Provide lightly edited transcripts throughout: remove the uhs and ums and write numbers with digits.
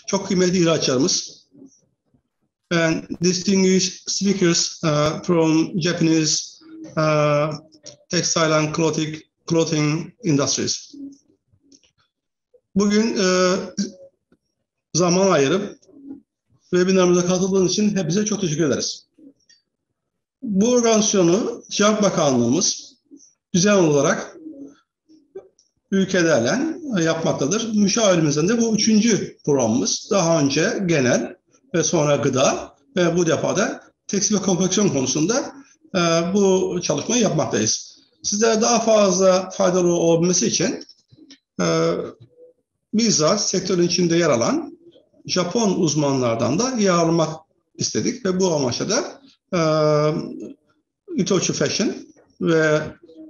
çok kıymetli ihraçlarımız, and distinguished speakers from Japanese textile and clothing industries. Bugün zaman ayırıp webinarımıza katıldığınız için hepinize çok teşekkür ederiz. Bu organizasyonu Ticaret Bakanlığımız düzenli olarak ülkelerle yapmaktadır. Müşavirlerimizden de bu 3. programımız. Daha önce genel ve sonra gıda ve bu defa da tekstil ve konfeksiyon konusunda bu çalışmayı yapmaktayız. Sizlere daha fazla faydalı olabilmesi için bizzat sektörün içinde yer alan Japon uzmanlardan da yararlanmak istedik ve bu amaçla da Itochu Fashion ve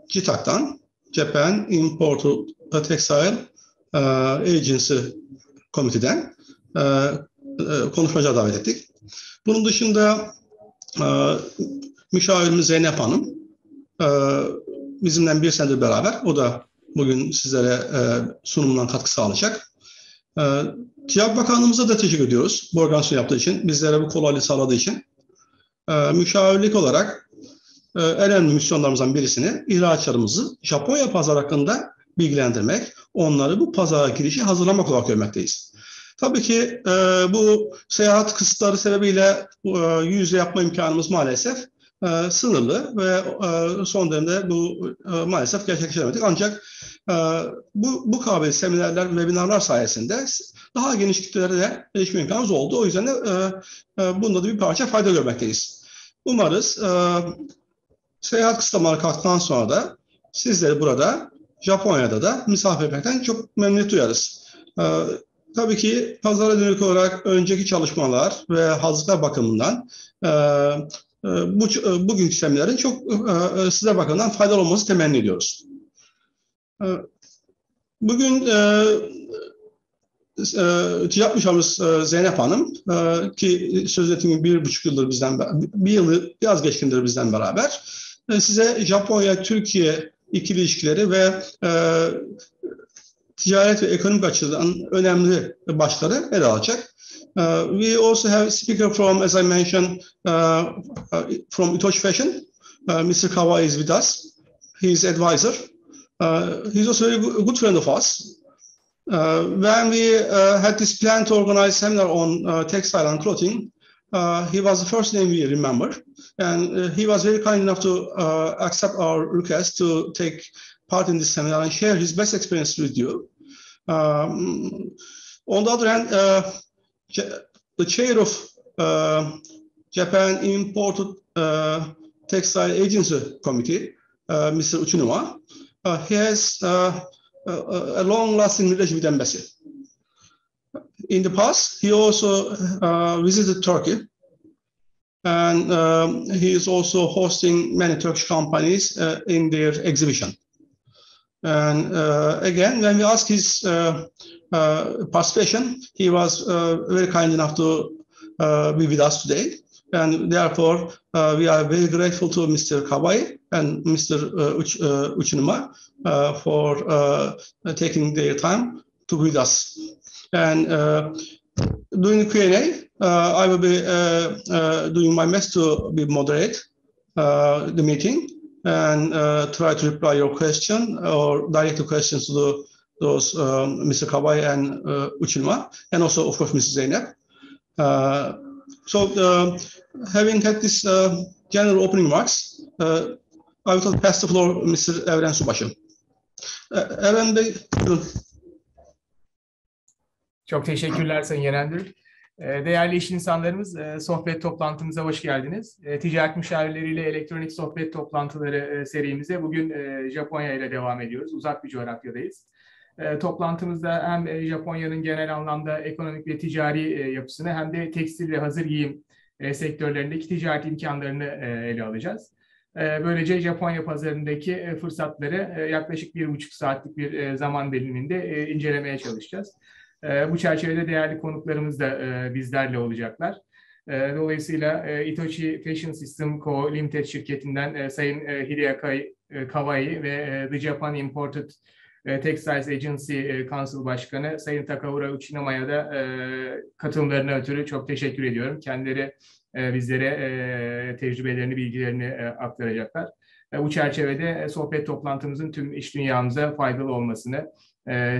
JITAC'tan Japan Imported Textile Agency Committee'den konuşmacılar davet ettik. Bunun dışında müşavirimiz Zeynep Hanım bizimle bir senedir beraber. O da bugün sizlere sunumundan katkı sağlayacak. Ticaret Bakanlığımıza da teşekkür ediyoruz bu organizasyonu yaptığı için, bizlere bu kolaylığı sağladığı için. Müşavirlik olarak en önemli misyonlarımızdan birisini ihraçlarımızı Japonya pazarı hakkında bilgilendirmek, onları bu pazara girişi hazırlamak olarak görmekteyiz. Tabii ki bu seyahat kısıtları sebebiyle yüz yüze yapma imkanımız maalesef sınırlı ve son dönemde bu maalesef gerçekleştiremedik. Ancak bu kabiliyet seminerler, webinarlar sayesinde daha geniş kitlelere de erişme imkanımız oldu. O yüzden de bunda da bir parça fayda görmekteyiz. Umarız seyahat kısıtlamaları kalktıktan sonra da sizleri burada Japonya'da da misafir etmekten çok memnuniyet duyarız. Tabii ki pazara dönük olarak önceki çalışmalar ve hazırlıklar bakımından bugünkü seminerin çok size bakımından faydalı olması temenni ediyoruz. Bugün ticaret müşavirimiz Zeynep Hanım ki söz ettiğim gibi 1,5 yıldır bizden, bir yılı biraz geçkindir bizden beraber size Japonya-Türkiye ikili ilişkileri ve ticaret ve ekonomik açıdan önemli başlıkları ele alacak. We also have a speaker from, as I mentioned, from Itochu Fashion. Mr. Kawai is with us. He is advisor. He's also a very good friend of us. When we had this plan to organize a seminar on textile and clothing, he was the first name we remember. And he was very kind enough to accept our request to take part in this seminar and share his best experience with you. On the other hand, the chair of Japan Imported Textile Agency Committee, Mr. Uchinuma, he has a long-lasting relationship with embassy. In the past, he also visited Turkey, and he is also hosting many Turkish companies in their exhibition. And again, when we asked his participation, he was very kind enough to be with us today. And therefore, we are very grateful to Mr. Kawai and Mr. Uchinuma for taking their time to be with us. And during the Q&A, I will be doing my best to be moderate the meeting and try to reply your question or direct the questions to those Mr. Kawai and Uchinuma, and also, of course, Mrs. Zeynep. So, having had this general opening remarks, I will pass the floor to Mr. Evren Subaşı. Evren Bey, buyurun. Çok teşekkürler Sayın Yenendir. Değerli iş insanlarımız, sohbet toplantımıza hoş geldiniz. Ticaret müşavirleriyle elektronik sohbet toplantıları serimize bugün Japonya ile devam ediyoruz. Uzak bir coğrafyadayız. Toplantımızda hem Japonya'nın genel anlamda ekonomik ve ticari yapısını hem de tekstil ve hazır giyim sektörlerindeki ticaret imkanlarını ele alacağız. Böylece Japonya pazarındaki fırsatları yaklaşık 1,5 saatlik bir zaman diliminde incelemeye çalışacağız. Bu çerçevede değerli konuklarımız da bizlerle olacaklar. Dolayısıyla Itochu Fashion System Co. Limited şirketinden Sayın Hideaki Kawai ve The Japan Imported Textiles Agency Council Başkanı Sayın Takahura Uchinoma'ya da katılımlarına ötürü çok teşekkür ediyorum. Kendileri bizlere tecrübelerini, bilgilerini aktaracaklar. Bu çerçevede sohbet toplantımızın tüm iş dünyamıza faydalı olmasını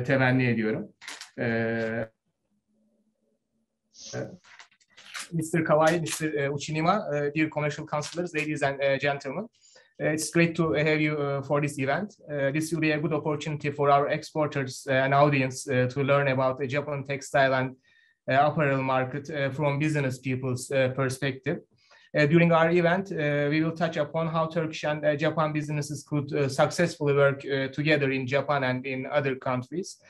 temenni ediyorum. Mr. Kawai, Mr. Uchinima, dear commercial counselors, ladies and gentlemen. It's great to have you for this event. This will be a good opportunity for our exporters and audience to learn about the Japan textile and apparel market from business people's perspective. During our event, we will touch upon how Turkish and Japan businesses could successfully work together in Japan and in other countries.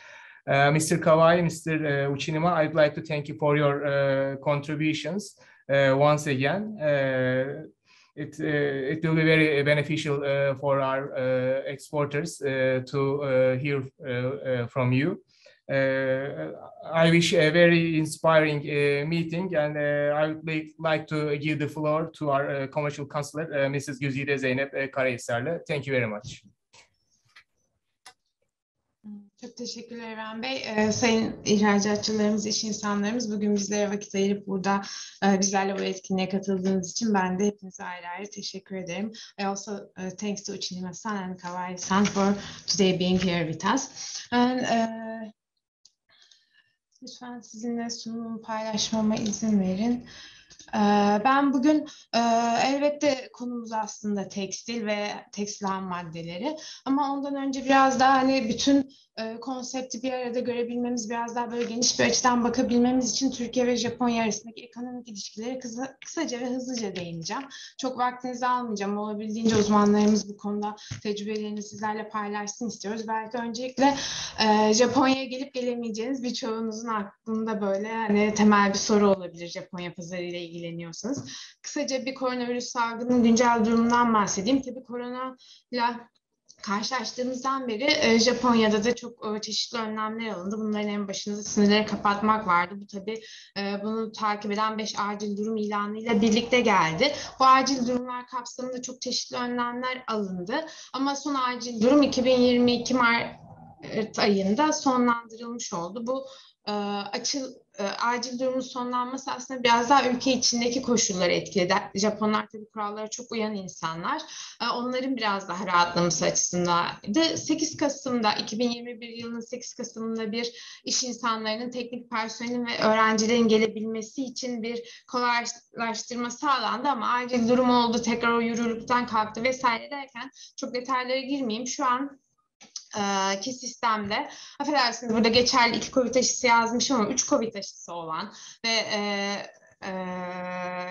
Mr. Kawai, Mr. Uchinima, I'd like to thank you for your contributions once again. It will be very beneficial for our exporters to hear from you. I wish a very inspiring meeting, and I would like to give the floor to our commercial counselor, Mrs. Güzide Zeynep Karahisarlı. Thank you very much. Çok teşekkürler Eren Bey. Sayın ihracatçılarımız, iş insanlarımız, bugün bizlere vakit ayırıp burada bizlerle bu etkinliğe katıldığınız için ben de hepinize ayrı ayrı teşekkür ederim. I also thanks to Uchinima-san and Kawai-san for today being here with us. And, lütfen sizinle sunumumu paylaşmama izin verin. Ben bugün elbette konumuz aslında tekstil ve tekstil ham maddeleri, ama ondan önce biraz daha hani bütün konsepti bir arada görebilmemiz, biraz daha böyle geniş bir açıdan bakabilmemiz için Türkiye ve Japonya arasındaki ekonomik ilişkileri kısaca ve hızlıca değineceğim. Çok vaktinizi almayacağım. Olabildiğince uzmanlarımız bu konuda tecrübelerini sizlerle paylaşsın istiyoruz. Belki öncelikle Japonya'ya gelip gelemeyeceğiniz birçoğunuzun aklında böyle hani temel bir soru olabilir Japonya pazarı ile ilgileniyorsanız. Kısaca bir koronavirüs salgının güncel durumundan bahsedeyim. Tabii koronayla karşılaştığımızdan beri Japonya'da da çok çeşitli önlemler alındı. Bunların en başında sınırları kapatmak vardı. Bu tabii bunu takip eden 5 acil durum ilanıyla birlikte geldi. Bu acil durumlar kapsamında çok çeşitli önlemler alındı. Ama son acil durum 2022 Mart ayında sonlandırılmış oldu. Bu acil durumun sonlanması aslında biraz daha ülke içindeki koşulları etkiledi. Japonlar tabii kurallara çok uyan insanlar. Onların biraz daha rahatlaması açısındaydı. 8 Kasım'da 2021 yılının 8 Kasım'ında bir iş insanlarının, teknik personelin ve öğrencilerin gelebilmesi için bir kolaylaştırma sağlandı, ama acil durum oldu, tekrar o yürürlükten kalktı vesaire derken çok detaylara girmeyeyim. Şu an ki sistemde, affedersiniz burada geçerli 2 Covid aşısı yazmışım ama 3 Covid aşısı olan ve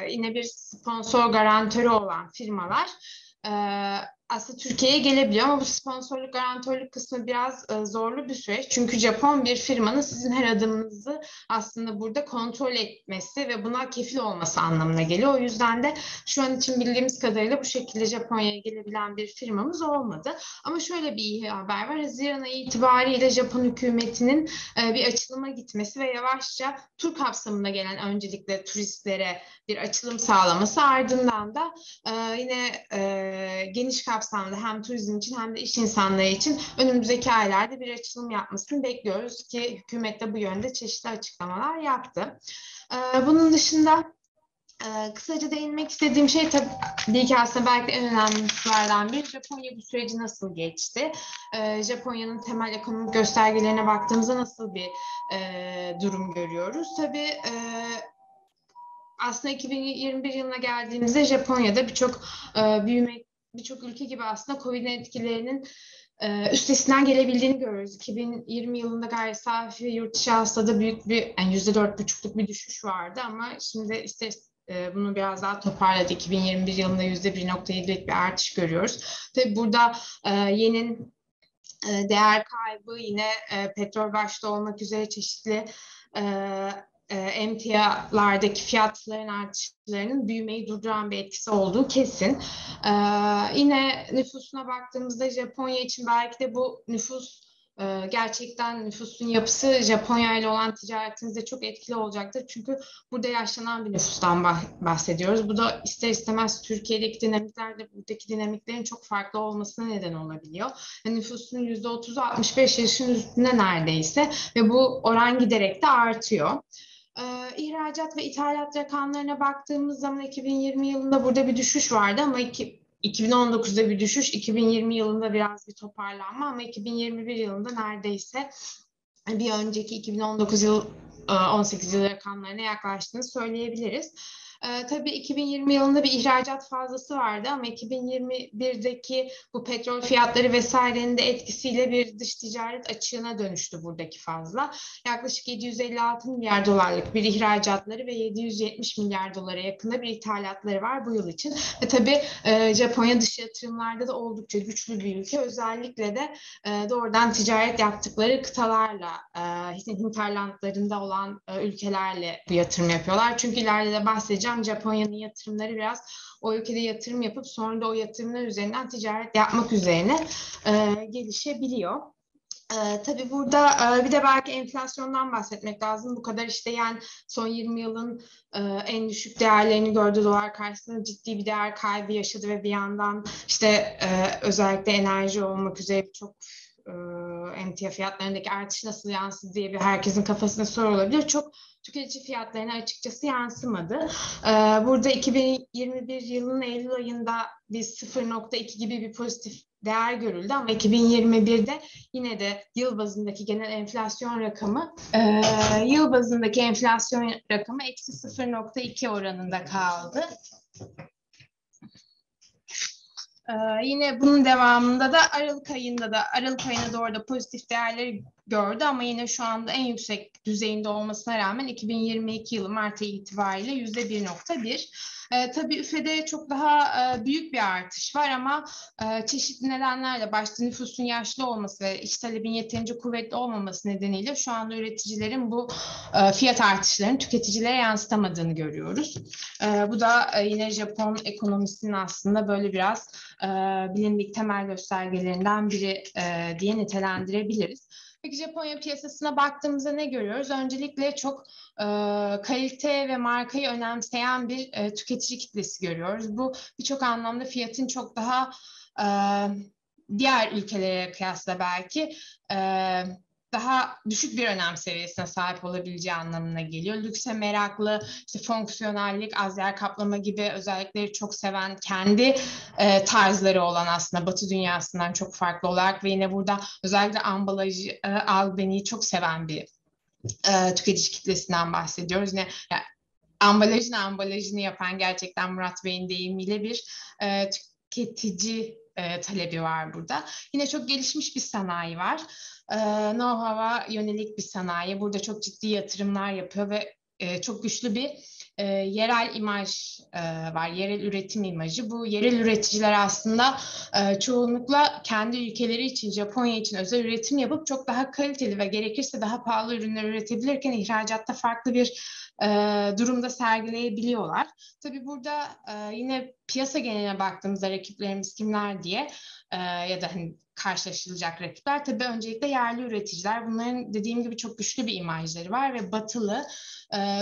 yine bir sponsor garantörü olan firmalar aslında Türkiye'ye gelebiliyor, ama bu sponsorluk, garantörlük kısmı biraz zorlu bir süreç. Çünkü Japon bir firmanın sizin her adımınızı aslında burada kontrol etmesi ve buna kefil olması anlamına geliyor. O yüzden de şu an için bildiğimiz kadarıyla bu şekilde Japonya'ya gelebilen bir firmamız olmadı. Ama şöyle bir iyi haber var. Haziran ayı itibariyle Japon hükümetinin bir açılıma gitmesi ve yavaşça tur kapsamında gelen öncelikle turistlere bir açılım sağlaması, ardından da yine geniş kapsamda hem turizm için hem de iş insanları için önümüzdeki aylarda bir açılım yapmasını bekliyoruz ki hükümet de bu yönde çeşitli açıklamalar yaptı. Bunun dışında kısaca değinmek istediğim şey tabii ki aslında belki en önemlisilerden biri Japonya bu süreci nasıl geçti? Japonya'nın temel ekonomik göstergelerine baktığımızda nasıl bir durum görüyoruz? Tabii aslında 2021 yılına geldiğimizde Japonya'da birçok ülke gibi aslında Covid'in etkilerinin üstesinden gelebildiğini görüyoruz. 2020 yılında gayri safi yurt dışı hasılada büyük bir, yani %4,5'luk bir düşüş vardı, ama şimdi işte bunu biraz daha toparladı. 2021 yılında %1,7'lik bir artış görüyoruz. Tabii burada yenin değer kaybı, yine petrol başta olmak üzere çeşitli emtialardaki fiyatların artışlarının büyümeyi durduran bir etkisi olduğu kesin. Yine nüfusuna baktığımızda Japonya için belki de bu nüfus gerçekten nüfusun yapısı Japonya ile olan ticaretimizde çok etkili olacaktır. Çünkü burada yaşlanan bir nüfustan bahsediyoruz. Bu da ister istemez Türkiye'deki dinamiklerle buradaki dinamiklerin çok farklı olmasına neden olabiliyor. Nüfusun %30'u 65 yaşın üstünde neredeyse ve bu oran giderek de artıyor. İhracat ve ithalat rakamlarına baktığımız zaman 2020 yılında burada bir düşüş vardı ama 2019'da bir düşüş, 2020 yılında biraz bir toparlanma ama 2021 yılında neredeyse bir önceki 2019 yıl 18 yıl rakamlarına yaklaştığını söyleyebiliriz. Tabii 2020 yılında bir ihracat fazlası vardı ama 2021'deki bu petrol fiyatları vesairenin de etkisiyle bir dış ticaret açığına dönüştü buradaki fazla. Yaklaşık 756 milyar dolarlık bir ihracatları ve 770 milyar dolara yakında bir ithalatları var bu yıl için. Ve tabii Japonya dış yatırımlarda da oldukça güçlü bir ülke. Özellikle de doğrudan ticaret yaptıkları kıtalarla, hinterlandlarında olan ülkelerle bu yatırım yapıyorlar. Çünkü ileride de bahsedeceğim, Japonya'nın yatırımları biraz o ülkede yatırım yapıp sonra da o yatırımlar üzerinden ticaret yapmak üzerine gelişebiliyor. Tabii burada bir de belki enflasyondan bahsetmek lazım. Bu kadar işte yani son 20 yılın en düşük değerlerini gördü. Dolar karşısında ciddi bir değer kaybı yaşadı ve bir yandan işte özellikle enerji olmak üzere çok emtia fiyatlarındaki artış nasıl yansıdı diye bir herkesin kafasına soru olabilir. Çok tüketici fiyatlarına açıkçası yansımadı. Burada 2021 yılının Eylül ayında bir 0,2 gibi bir pozitif değer görüldü ama 2021'de yine de yıl bazındaki genel enflasyon rakamı eksi 0,2 oranında kaldı. Yine bunun devamında da Aralık ayına doğru da pozitif değerleri gördü ama yine şu anda en yüksek düzeyinde olmasına rağmen 2022 yılı Mart ayı itibariyle %1,1. Tabii üfede çok daha büyük bir artış var ama çeşitli nedenlerle başta nüfusun yaşlı olması ve iç talebin yeterince kuvvetli olmaması nedeniyle şu anda üreticilerin bu fiyat artışlarını tüketicilere yansıtamadığını görüyoruz. Bu da yine Japon ekonomisinin aslında böyle biraz bilindik temel göstergelerinden biri diye nitelendirebiliriz. Peki Japonya piyasasına baktığımızda ne görüyoruz? Öncelikle çok kalite ve markayı önemseyen bir tüketici kitlesi görüyoruz. Bu birçok anlamda fiyatın çok daha diğer ülkelere kıyasla belki daha düşük bir önem seviyesine sahip olabileceği anlamına geliyor. Lükse meraklı, işte fonksiyonellik, az yer kaplama gibi özellikleri çok seven, kendi tarzları olan aslında Batı dünyasından çok farklı olarak ve yine burada özellikle ambalajı, albeniyi çok seven bir tüketici kitlesinden bahsediyoruz. Yine yani, ambalajını yapan gerçekten Murat Bey'in deyimiyle bir tüketici talebi var burada. Yine çok gelişmiş bir sanayi var. Know-how'a yönelik bir sanayi. Burada çok ciddi yatırımlar yapıyor ve çok güçlü bir yerel imaj var. Yerel üretim imajı. Bu yerel üreticiler aslında çoğunlukla kendi ülkeleri için, Japonya için özel üretim yapıp çok daha kaliteli ve gerekirse daha pahalı ürünler üretebilirken ihracatta farklı bir durumda sergileyebiliyorlar. Tabii burada yine piyasa geneline baktığımızda rakiplerimiz kimler diye ya da hani karşılaşılacak rakipler tabii öncelikle yerli üreticiler. Bunların dediğim gibi çok güçlü bir imajları var ve batılı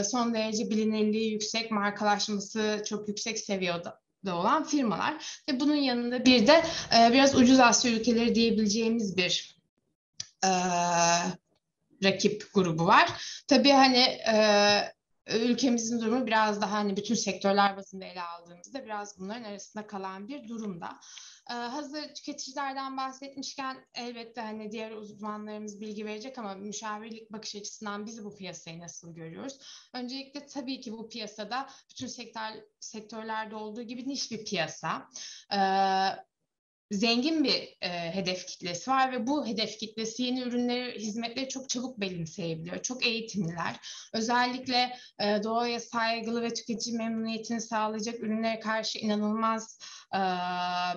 son derece bilinirliği yüksek, markalaşması çok yüksek seviyede olan firmalar. Ve bunun yanında bir de biraz ucuz Asya ülkeleri diyebileceğimiz bir rakip grubu var. Tabii hani ülkemizin durumu biraz daha hani bütün sektörler bazında ele aldığımızda biraz bunların arasında kalan bir durumda. Hazır tüketicilerden bahsetmişken elbette hani diğer uzmanlarımız bilgi verecek ama müşavirlik bakış açısından biz bu piyasayı nasıl görüyoruz? Öncelikle tabii ki bu piyasada bütün sektörlerde olduğu gibi niş bir piyasa. Zengin bir hedef kitlesi var ve bu hedef kitlesi yeni ürünleri, hizmetleri çok çabuk benimseyebiliyor. Çok eğitimliler. Özellikle doğaya saygılı ve tüketici memnuniyetini sağlayacak ürünlere karşı inanılmaz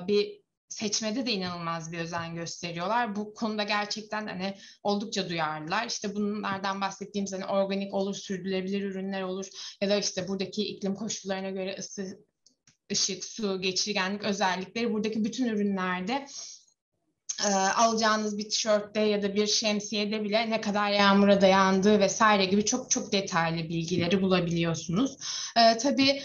bir seçmede de inanılmaz bir özen gösteriyorlar. Bu konuda gerçekten hani oldukça duyarlılar. İşte bunlardan bahsettiğimiz hani organik olur, sürdürülebilir ürünler olur ya da işte buradaki iklim koşullarına göre ışık, su, geçirgenlik özellikleri buradaki bütün ürünlerde alacağınız bir tişörtte ya da bir şemsiyede bile ne kadar yağmura dayandığı vesaire gibi çok çok detaylı bilgileri bulabiliyorsunuz. Tabii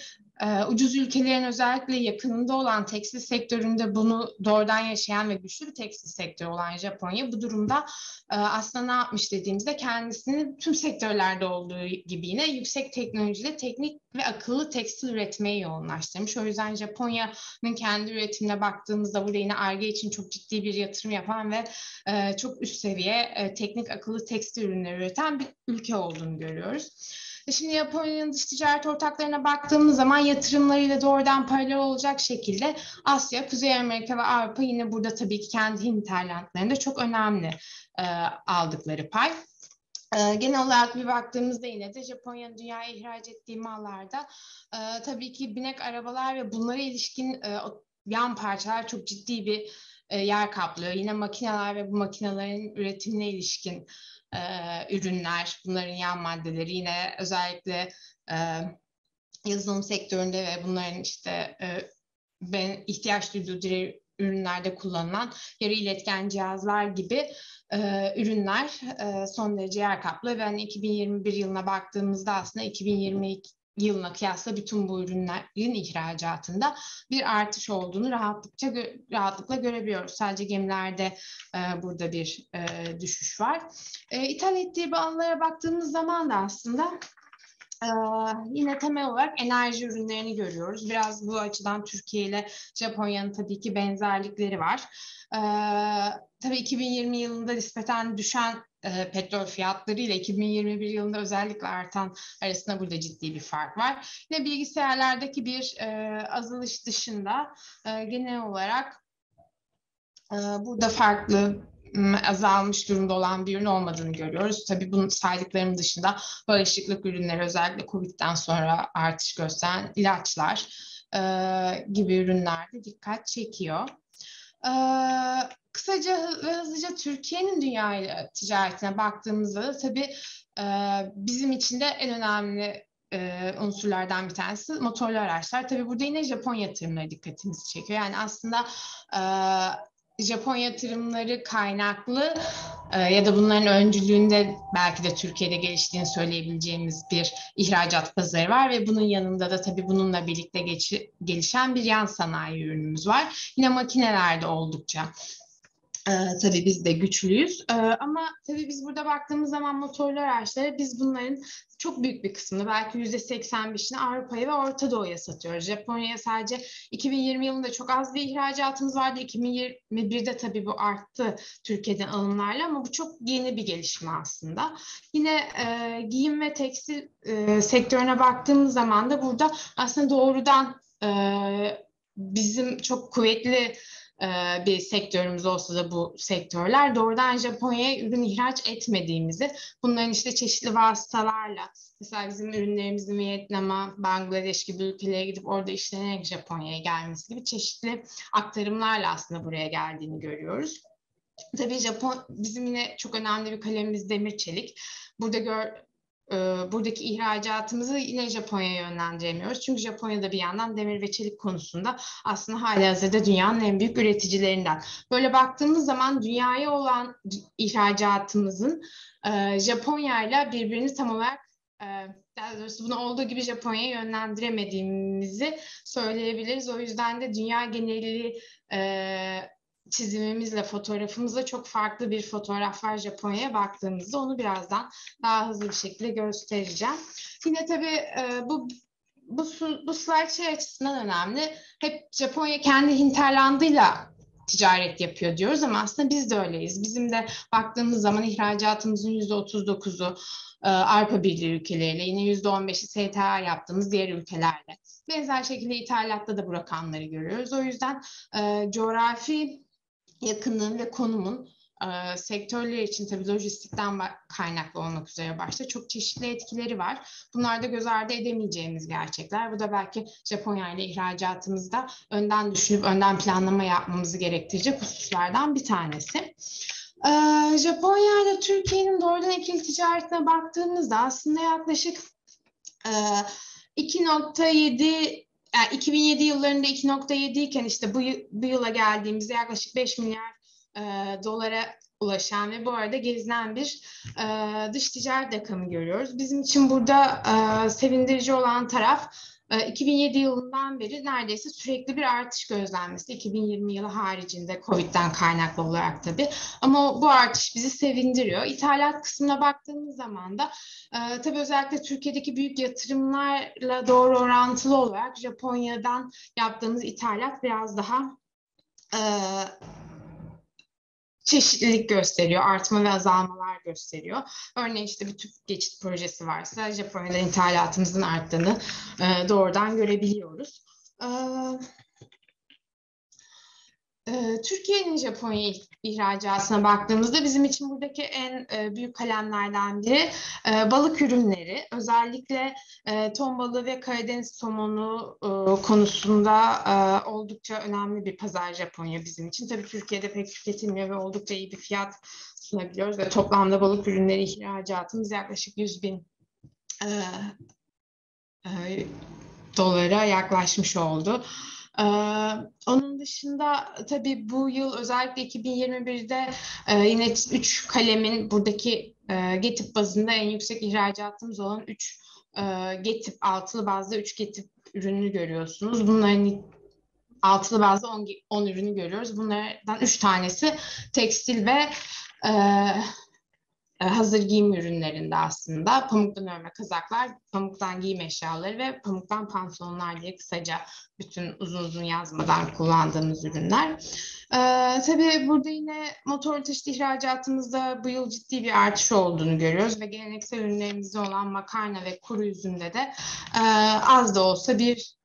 ucuz ülkelerin özellikle yakınında olan tekstil sektöründe bunu doğrudan yaşayan ve güçlü bir tekstil sektörü olan Japonya bu durumda aslında ne yapmış dediğimizde kendisini tüm sektörlerde olduğu gibi yine yüksek teknolojili teknik ve akıllı tekstil üretmeye yoğunlaştırmış. O yüzden Japonya'nın kendi üretimine baktığımızda burada yine Ar-Ge için çok ciddi bir yatırım yapan ve çok üst seviye teknik akıllı tekstil ürünleri üreten bir ülke olduğunu görüyoruz. Şimdi Japonya'nın dış ticaret ortaklarına baktığımız zaman yatırımlarıyla doğrudan paralel olacak şekilde Asya, Kuzey Amerika ve Avrupa yine burada tabii ki kendi hinterlandlarında çok önemli aldıkları pay. Genel olarak bir baktığımızda yine de Japonya'nın dünyaya ihraç ettiği mallarda tabii ki binek arabalar ve bunlara ilişkin yan parçalar çok ciddi bir yer kaplıyor. Yine makineler ve bu makinelerin üretimine ilişkin ürünler, bunların yan maddeleri yine özellikle yazılım sektöründe ve bunların işte ihtiyaç duyduğu ürünlerde kullanılan yarı iletken cihazlar gibi ürünler son derece yer kaplıyor. Ve 2021 yılına baktığımızda aslında 2022 yılına kıyasla bütün bu ürünlerin ihracatında bir artış olduğunu rahatlıkla görebiliyoruz. Sadece gemilerde burada bir düşüş var. İthal ettiği bağlara baktığımız zaman da aslında yine temel olarak enerji ürünlerini görüyoruz. Biraz bu açıdan Türkiye ile Japonya'nın tabii ki benzerlikleri var. Tabii 2020 yılında nispeten düşen petrol fiyatları ile 2021 yılında özellikle artan arasında burada ciddi bir fark var. Yine bilgisayarlardaki bir azalış dışında genel olarak burada farklı azalmış durumda olan bir ürün olmadığını görüyoruz. Tabii bunun saydıklarım dışında bağışıklık ürünleri özellikle Covid'den sonra artış gösteren ilaçlar gibi ürünler de dikkat çekiyor. Kısaca ve hızlıca Türkiye'nin dünya ticaretine baktığımızda da tabii bizim için de en önemli unsurlardan bir tanesi motorlu araçlar. Tabii burada yine Japon yatırımları dikkatimizi çekiyor. Yani aslında Japon yatırımları kaynaklı ya da bunların öncülüğünde belki de Türkiye'de geliştiğini söyleyebileceğimiz bir ihracat pazarı var ve bunun yanında da tabii bununla birlikte gelişen bir yan sanayi ürünümüz var. Yine makinelerde oldukça tabii biz de güçlüyüz ama tabii biz burada baktığımız zaman motorlu araçlara biz bunların çok büyük bir kısmını belki %85'ini Avrupa'ya ve Orta Doğu'ya satıyoruz. Japonya'ya sadece 2020 yılında çok az bir ihracatımız vardı. 2021'de tabii bu arttı Türkiye'den alımlarla ama bu çok yeni bir gelişme aslında. Yine giyim ve tekstil sektörüne baktığımız zaman da burada aslında doğrudan bizim çok kuvvetli bir sektörümüz olsa da bu sektörler doğrudan Japonya'ya ürün ihraç etmediğimizi, bunların işte çeşitli vasıtalarla, mesela bizim ürünlerimizin Vietnam'a, Bangladeş gibi ülkelere gidip orada işlenerek Japonya'ya gelmesi gibi çeşitli aktarımlarla aslında buraya geldiğini görüyoruz. Tabii bizim yine çok önemli bir kalemimiz demir çelik. Buradaki ihracatımızı yine Japonya'ya yönlendiremiyoruz. Çünkü Japonya'da bir yandan demir ve çelik konusunda aslında halihazırda dünyanın en büyük üreticilerinden. Böyle baktığımız zaman dünyaya olan ihracatımızın Japonya'yla birbirini tam olarak daha doğrusu bunu olduğu gibi Japonya'ya yönlendiremediğimizi söyleyebiliriz. O yüzden de dünya geneli çizimimizle, fotoğrafımızla çok farklı bir fotoğraf var Japonya'ya baktığımızda. Onu birazdan daha hızlı bir şekilde göstereceğim. Yine tabii bu slide şey açısından önemli. Hep Japonya kendi hinterlandıyla ticaret yapıyor diyoruz ama aslında biz de öyleyiz. Bizim de baktığımız zaman ihracatımızın %39'u Avrupa Birliği ülkeleriyle, yine %15'i STA yaptığımız diğer ülkelerle. Benzer şekilde ithalatta da bu rakamları görüyoruz. O yüzden coğrafi yakınlığın ve konumun sektörler için tabii lojistikten kaynaklı olmak üzere başta çok çeşitli etkileri var. Bunlar da göz ardı edemeyeceğimiz gerçekler. Bu da belki Japonya ile ihracatımızda önden düşünüp önden planlama yapmamızı gerektirecek hususlardan bir tanesi. Japonya ile Türkiye'nin doğrudan ikili ticaretine baktığımızda aslında yaklaşık 2.7 yani 2007 yıllarında 2.7 iken işte bu yıla geldiğimizde yaklaşık 5 milyar dolara ulaşan ve bu arada gelinen bir dış ticaret rakamı görüyoruz. Bizim için burada sevindirici olan taraf 2007 yılından beri neredeyse sürekli bir artış gözlenmesi. 2020 yılı haricinde Covid'den kaynaklı olarak tabii. Ama bu artış bizi sevindiriyor. İthalat kısmına baktığımız zaman da tabii özellikle Türkiye'deki büyük yatırımlarla doğru orantılı olarak Japonya'dan yaptığımız ithalat biraz daha çeşitlilik gösteriyor, artma ve azalmalar gösteriyor. Örneğin işte bir tüp geçit projesi varsa Japonya'dan ithalatımızın arttığını doğrudan görebiliyoruz. Türkiye'nin Japonya ihracatına baktığımızda bizim için buradaki en büyük kalemlerden biri balık ürünleri. Özellikle ton balığı ve Karadeniz somonu konusunda oldukça önemli bir pazar Japonya bizim için. Tabii Türkiye'de pek tüketilmiyor ve oldukça iyi bir fiyat sunabiliyoruz ve toplamda balık ürünleri ihracatımız yaklaşık 100.000 dolara yaklaşmış oldu. Onun dışında tabii bu yıl özellikle 2021'de yine 3 kalemin buradaki GETIP bazında en yüksek ihracatımız olan 3 GETIP, altılı bazda 3 GETIP ürünü görüyorsunuz. Bunların altılı bazda 10 ürünü görüyoruz. Bunlardan 3 tanesi tekstil ve hazır giyim ürünlerinde aslında. Pamuktan örme kazaklar, pamuktan giyim eşyaları ve pamuktan pantolonlar diye kısaca bütün uzun yazmadan kullandığımız ürünler. Tabii burada yine motor taşıt ihracatımızda bu yıl ciddi bir artış olduğunu görüyoruz ve geleneksel ürünlerimizde olan makarna ve kuru üzümde de az da olsa bir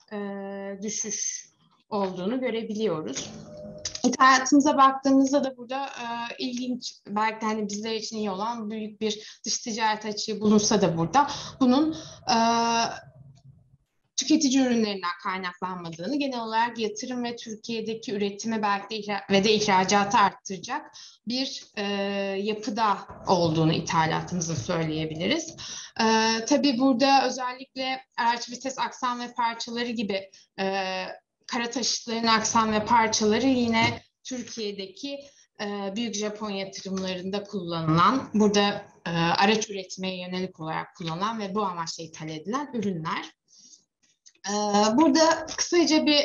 düşüş olduğunu görebiliyoruz. İthalatımıza baktığımızda da burada ilginç, belki de hani bizler için iyi olan büyük bir dış ticaret açığı bulunsa da burada bunun tüketici ürünlerinden kaynaklanmadığını, genel olarak yatırım ve Türkiye'deki üretimi belki de ve de ihracatı arttıracak bir yapıda olduğunu ithalatımızın söyleyebiliriz. Tabii burada özellikle araç, vites, aksam ve parçaları gibi kara taşıtların aksam ve parçaları yine Türkiye'deki büyük Japon yatırımlarında kullanılan, burada araç üretmeye yönelik olarak kullanılan ve bu amaçla ithal edilen ürünler. Burada kısaca bir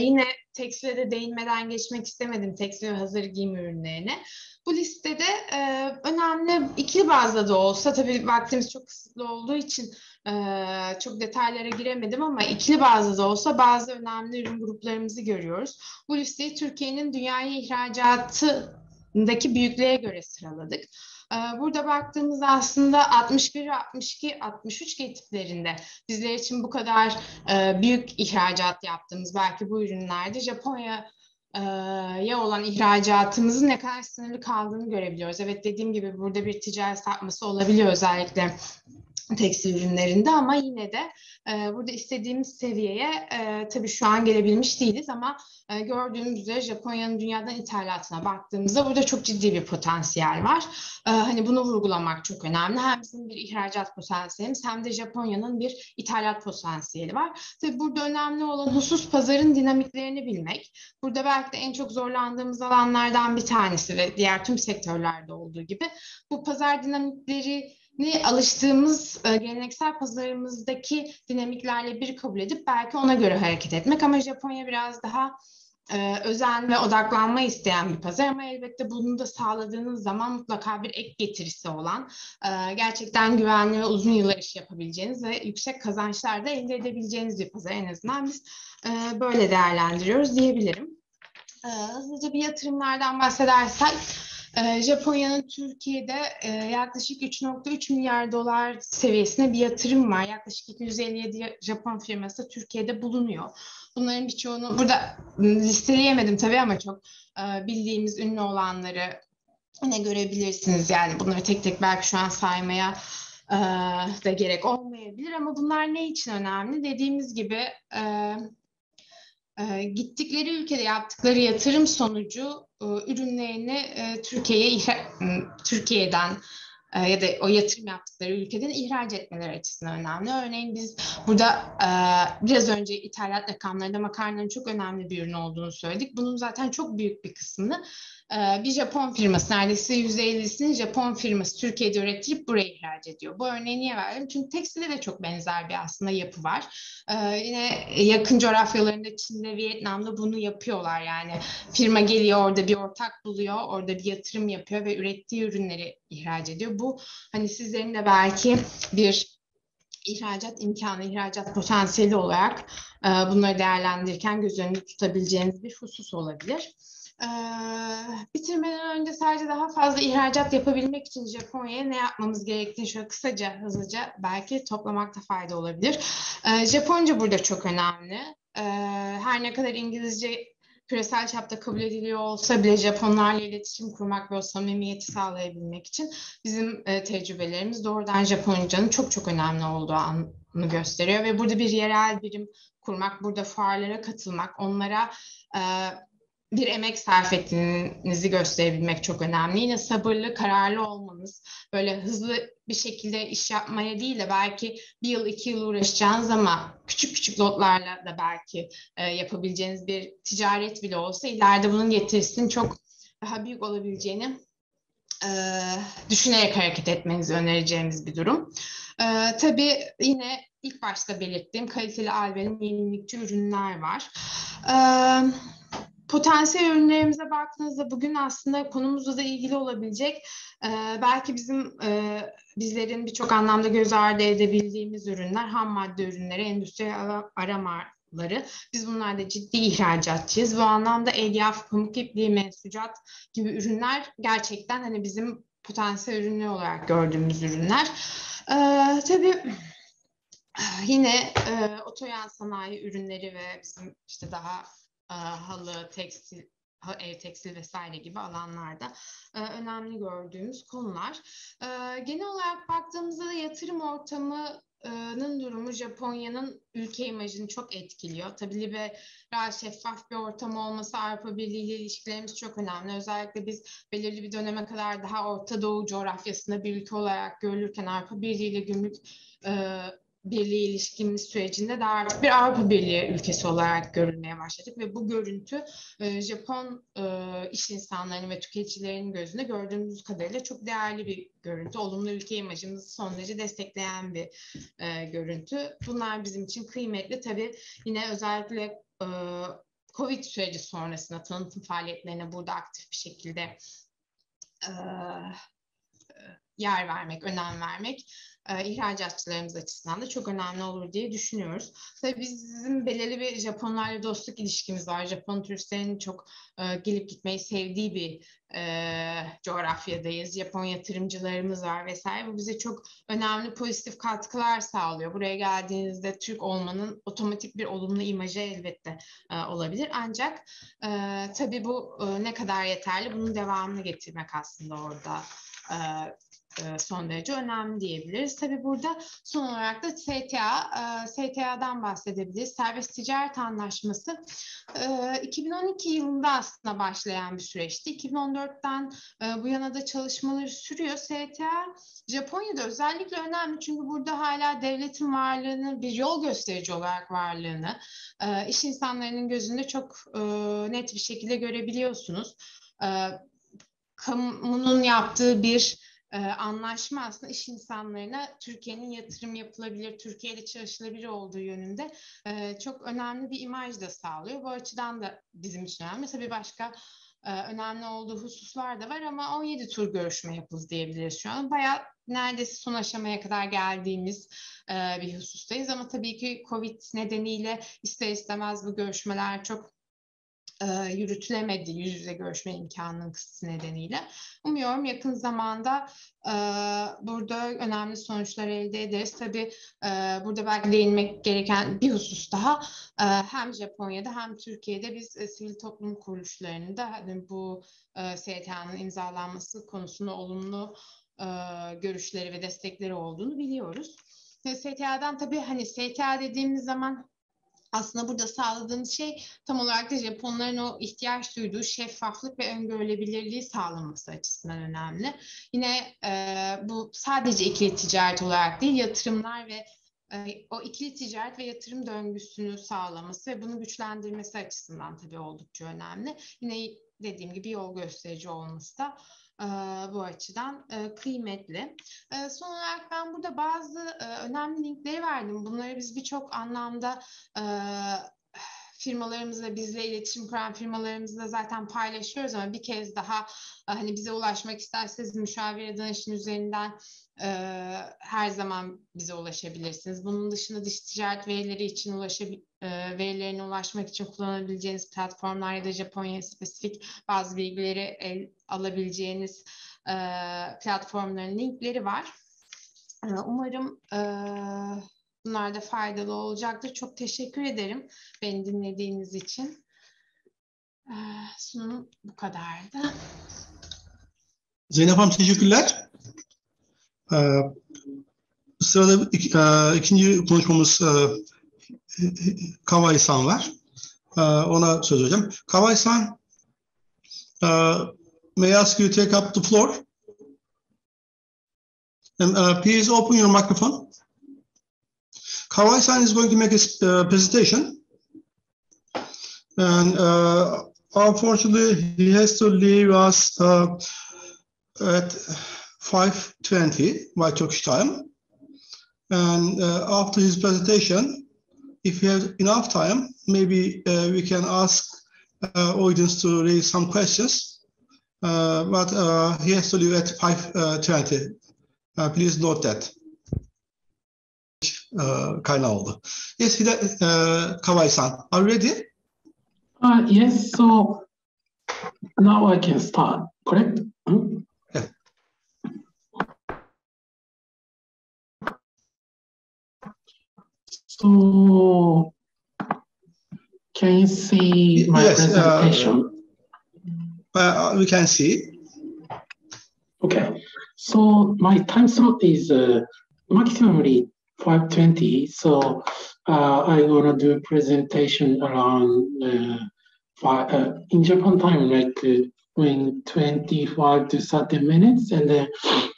yine tekstile de değinmeden geçmek istemedim, tekstil ve hazır giyim ürünlerine. Bu listede önemli ikili bazda da olsa, tabii vaktimiz çok kısıtlı olduğu için çok detaylara giremedim ama ikili bazda da olsa bazı önemli ürün gruplarımızı görüyoruz. Bu listeyi Türkiye'nin dünyaya ihracatındaki büyüklüğe göre sıraladık. Burada baktığımızda aslında 61, 62, 63 getiplerinde bizler için bu kadar büyük ihracat yaptığımız belki bu ürünlerde Japonya'ya olan ihracatımızın ne kadar sınırlı kaldığını görebiliyoruz. Evet, dediğim gibi burada bir ticaret sapması olabiliyor özellikle tekstil ürünlerinde ama yine de burada istediğimiz seviyeye tabii şu an gelebilmiş değiliz ama gördüğümüz üzere Japonya'nın dünyadan ithalatına baktığımızda burada çok ciddi bir potansiyel var. Hani bunu vurgulamak çok önemli. Hem bizim bir ihracat potansiyelimiz hem de Japonya'nın bir ithalat potansiyeli var. Tabii burada önemli olan husus pazarın dinamiklerini bilmek. Burada belki de en çok zorlandığımız alanlardan bir tanesi ve diğer tüm sektörlerde olduğu gibi bu pazar dinamikleri alıştığımız geleneksel pazarımızdaki dinamiklerle bir kabul edip belki ona göre hareket etmek ama Japonya biraz daha özen ve odaklanma isteyen bir pazar ama elbette bunu da sağladığınız zaman mutlaka bir ek getirisi olan gerçekten güvenli ve uzun yıllar iş yapabileceğiniz ve yüksek kazançlar da elde edebileceğiniz bir pazar, en azından biz böyle değerlendiriyoruz diyebilirim. Hızlıca bir yatırımlardan bahsedersek Japonya'nın Türkiye'de yaklaşık 3,3 milyar dolar seviyesine bir yatırım var. Yaklaşık 257 Japon firması da Türkiye'de bulunuyor. Bunların birçoğunu burada listeleyemedim tabii ama çok bildiğimiz ünlü olanları yine görebilirsiniz. Yani bunları tek tek belki şu an saymaya da gerek olmayabilir ama bunlar ne için önemli? Dediğimiz gibi gittikleri ülkede yaptıkları yatırım sonucu ürünlerini Türkiye'den ya da o yatırım yaptıkları ülkeden ihraç etmeleri açısından önemli. Örneğin biz burada biraz önce ithalat rakamlarında makarnanın çok önemli bir ürün olduğunu söyledik. Bunun zaten çok büyük bir kısmını bir Japon firması, neredeyse %50'sini Japon firması Türkiye'de ürettirip buraya ihraç ediyor. Bu örneği niye verdim? Çünkü tekstilde de çok benzer bir aslında yapı var. Yine yakın coğrafyalarında, Çin'de, Vietnam'da bunu yapıyorlar yani. Firma geliyor, orada bir ortak buluyor, orada bir yatırım yapıyor ve ürettiği ürünleri ihraç ediyor. Bu hani sizlerin de belki bir ihracat imkanı, ihracat potansiyeli olarak bunları değerlendirirken göz önünde tutabileceğiniz bir husus olabilir. Bitirmeden önce sadece daha fazla ihracat yapabilmek için Japonya'ya ne yapmamız gerektiğini şöyle kısaca, hızlıca belki toplamakta fayda olabilir. Japonca burada çok önemli. Her ne kadar İngilizce küresel çapta kabul ediliyor olsa bile Japonlarla iletişim kurmak ve o samimiyeti sağlayabilmek için bizim tecrübelerimiz doğrudan Japonca'nın çok çok önemli olduğunu gösteriyor ve burada bir yerel birim kurmak, burada fuarlara katılmak, onlara bir emek sarf ettiğinizi gösterebilmek çok önemli. Yine sabırlı, kararlı olmanız, böyle hızlı bir şekilde iş yapmaya değil de belki 1 yıl, 2 yıl uğraşacağınız ama küçük küçük lotlarla da belki yapabileceğiniz bir ticaret bile olsa ileride bunun getirisinin çok daha büyük olabileceğini düşünerek hareket etmenizi önereceğimiz bir durum. Tabii yine ilk başta belirttiğim kaliteli albenin yenilikçi ürünler var. Potansiyel ürünlerimize baktığınızda bugün aslında konumuzla da ilgili olabilecek belki bizlerin birçok anlamda göz ardı edebildiğimiz ürünler, ham madde ürünleri, endüstriyel aramaları. Biz bunlarda ciddi ihracatçıyız. Bu anlamda elyaf, pamuk ipliği, mensucat gibi ürünler gerçekten hani bizim potansiyel ürünler olarak gördüğümüz ürünler. Tabii yine otoyan sanayi ürünleri ve bizim işte daha halı, tekstil, ev tekstil vesaire gibi alanlarda önemli gördüğümüz konular. Genel olarak baktığımızda da yatırım ortamının durumu Japonya'nın ülke imajını çok etkiliyor. Tabii liberal, şeffaf bir ortam olması, Avrupa Birliği ile ilişkilerimiz çok önemli. Özellikle biz belirli bir döneme kadar daha Orta Doğu coğrafyasında bir ülke olarak görülürken Avrupa Birliği ile gümrük Birliği ilişkimiz sürecinde de artık bir Avrupa Birliği ülkesi olarak görülmeye başladık ve bu görüntü Japon iş insanlarının ve tüketicilerin gözünde gördüğümüz kadarıyla çok değerli bir görüntü. Olumlu ülke imajımızı son derece destekleyen bir görüntü. Bunlar bizim için kıymetli. Tabii yine özellikle Covid süreci sonrasında tanıtım faaliyetlerine burada aktif bir şekilde yer vermek, önem vermek ihracatçılarımız açısından da çok önemli olur diye düşünüyoruz. Tabii bizim belirli bir Japonlarla dostluk ilişkimiz var. Japon turistlerin çok gelip gitmeyi sevdiği bir coğrafyadayız. Japon yatırımcılarımız var vesaire. Bu bize çok önemli pozitif katkılar sağlıyor. Buraya geldiğinizde Türk olmanın otomatik bir olumlu imajı elbette olabilir. Ancak tabii bu ne kadar yeterli? Bunun devamını getirmek aslında orada son derece önemli diyebiliriz. Tabii burada son olarak da STA'dan bahsedebiliriz. Serbest Ticaret Anlaşması 2012 yılında aslında başlayan bir süreçti. 2014'ten bu yana da çalışmaları sürüyor. STA Japonya'da özellikle önemli çünkü burada hala devletin varlığını, bir yol gösterici olarak varlığını iş insanlarının gözünde çok net bir şekilde görebiliyorsunuz. Kamunun yaptığı bir anlaşma aslında iş insanlarına Türkiye'nin yatırım yapılabilir, Türkiye'de çalışılabilir olduğu yönünde çok önemli bir imaj da sağlıyor. Bu açıdan da bizim için önemli. Tabii başka önemli olduğu hususlar da var ama 17 tur görüşme yapıldı diyebiliriz şu an. Bayağı neredeyse son aşamaya kadar geldiğimiz bir husustayız ama tabii ki Covid nedeniyle ister istemez bu görüşmeler çok yürütülemedi yüz yüze görüşme imkanının kısıtı nedeniyle. Umuyorum yakın zamanda burada önemli sonuçlar elde ederiz. Tabii burada belki değinmek gereken bir husus daha hem Japonya'da hem Türkiye'de biz sivil toplum kuruluşlarının da bu STA'nın imzalanması konusunda olumlu görüşleri ve destekleri olduğunu biliyoruz. STA'dan tabii hani STA dediğimiz zaman aslında burada sağladığımız şey tam olarak da Japonların o ihtiyaç duyduğu şeffaflık ve öngörülebilirliği sağlaması açısından önemli. Yine bu sadece ikili ticaret olarak değil, yatırımlar ve o ikili ticaret ve yatırım döngüsünü sağlaması ve bunu güçlendirmesi açısından tabii oldukça önemli. Yine dediğim gibi yol gösterici olması da bu açıdan kıymetli. Son olarak ben burada bazı önemli linkleri verdim. Bunları biz birçok anlamda firmalarımızla, bizle iletişim kuran firmalarımızla zaten paylaşıyoruz ama bir kez daha hani bize ulaşmak isterseniz müşavir danışın üzerinden her zaman bize ulaşabilirsiniz. Bunun dışında dış ticaret verileri için verilerine ulaşmak için kullanabileceğiniz platformlar ya da Japonya spesifik bazı bilgileri alabileceğiniz platformların linkleri var. Umarım bunlar da faydalı olacaktır. Çok teşekkür ederim beni dinlediğiniz için. Sunum bu kadardı. Zeynep Hanım teşekkürler. Sırada ikinci konuşmamız Kawai-san var. Ona söz vereceğim. Kawai-san, may I ask you to take up the floor? And please open your microphone. Kawai-san is going to make a presentation. And unfortunately, he has to leave us at 5:20 by Turkish time. And after his presentation, if you have enough time, maybe we can ask audience to raise some questions. But he has to leave at 5:20. Please note that. Kaynağı oldu. Yes, Kawai-san, are you ready? Yes, so now I can start, correct? Yeah. So, can you see my presentation? We can see. Okay, so my time slot is maximally 5:20. So I'm gonna do a presentation around in Japan time, like between 25 to 30 minutes, and then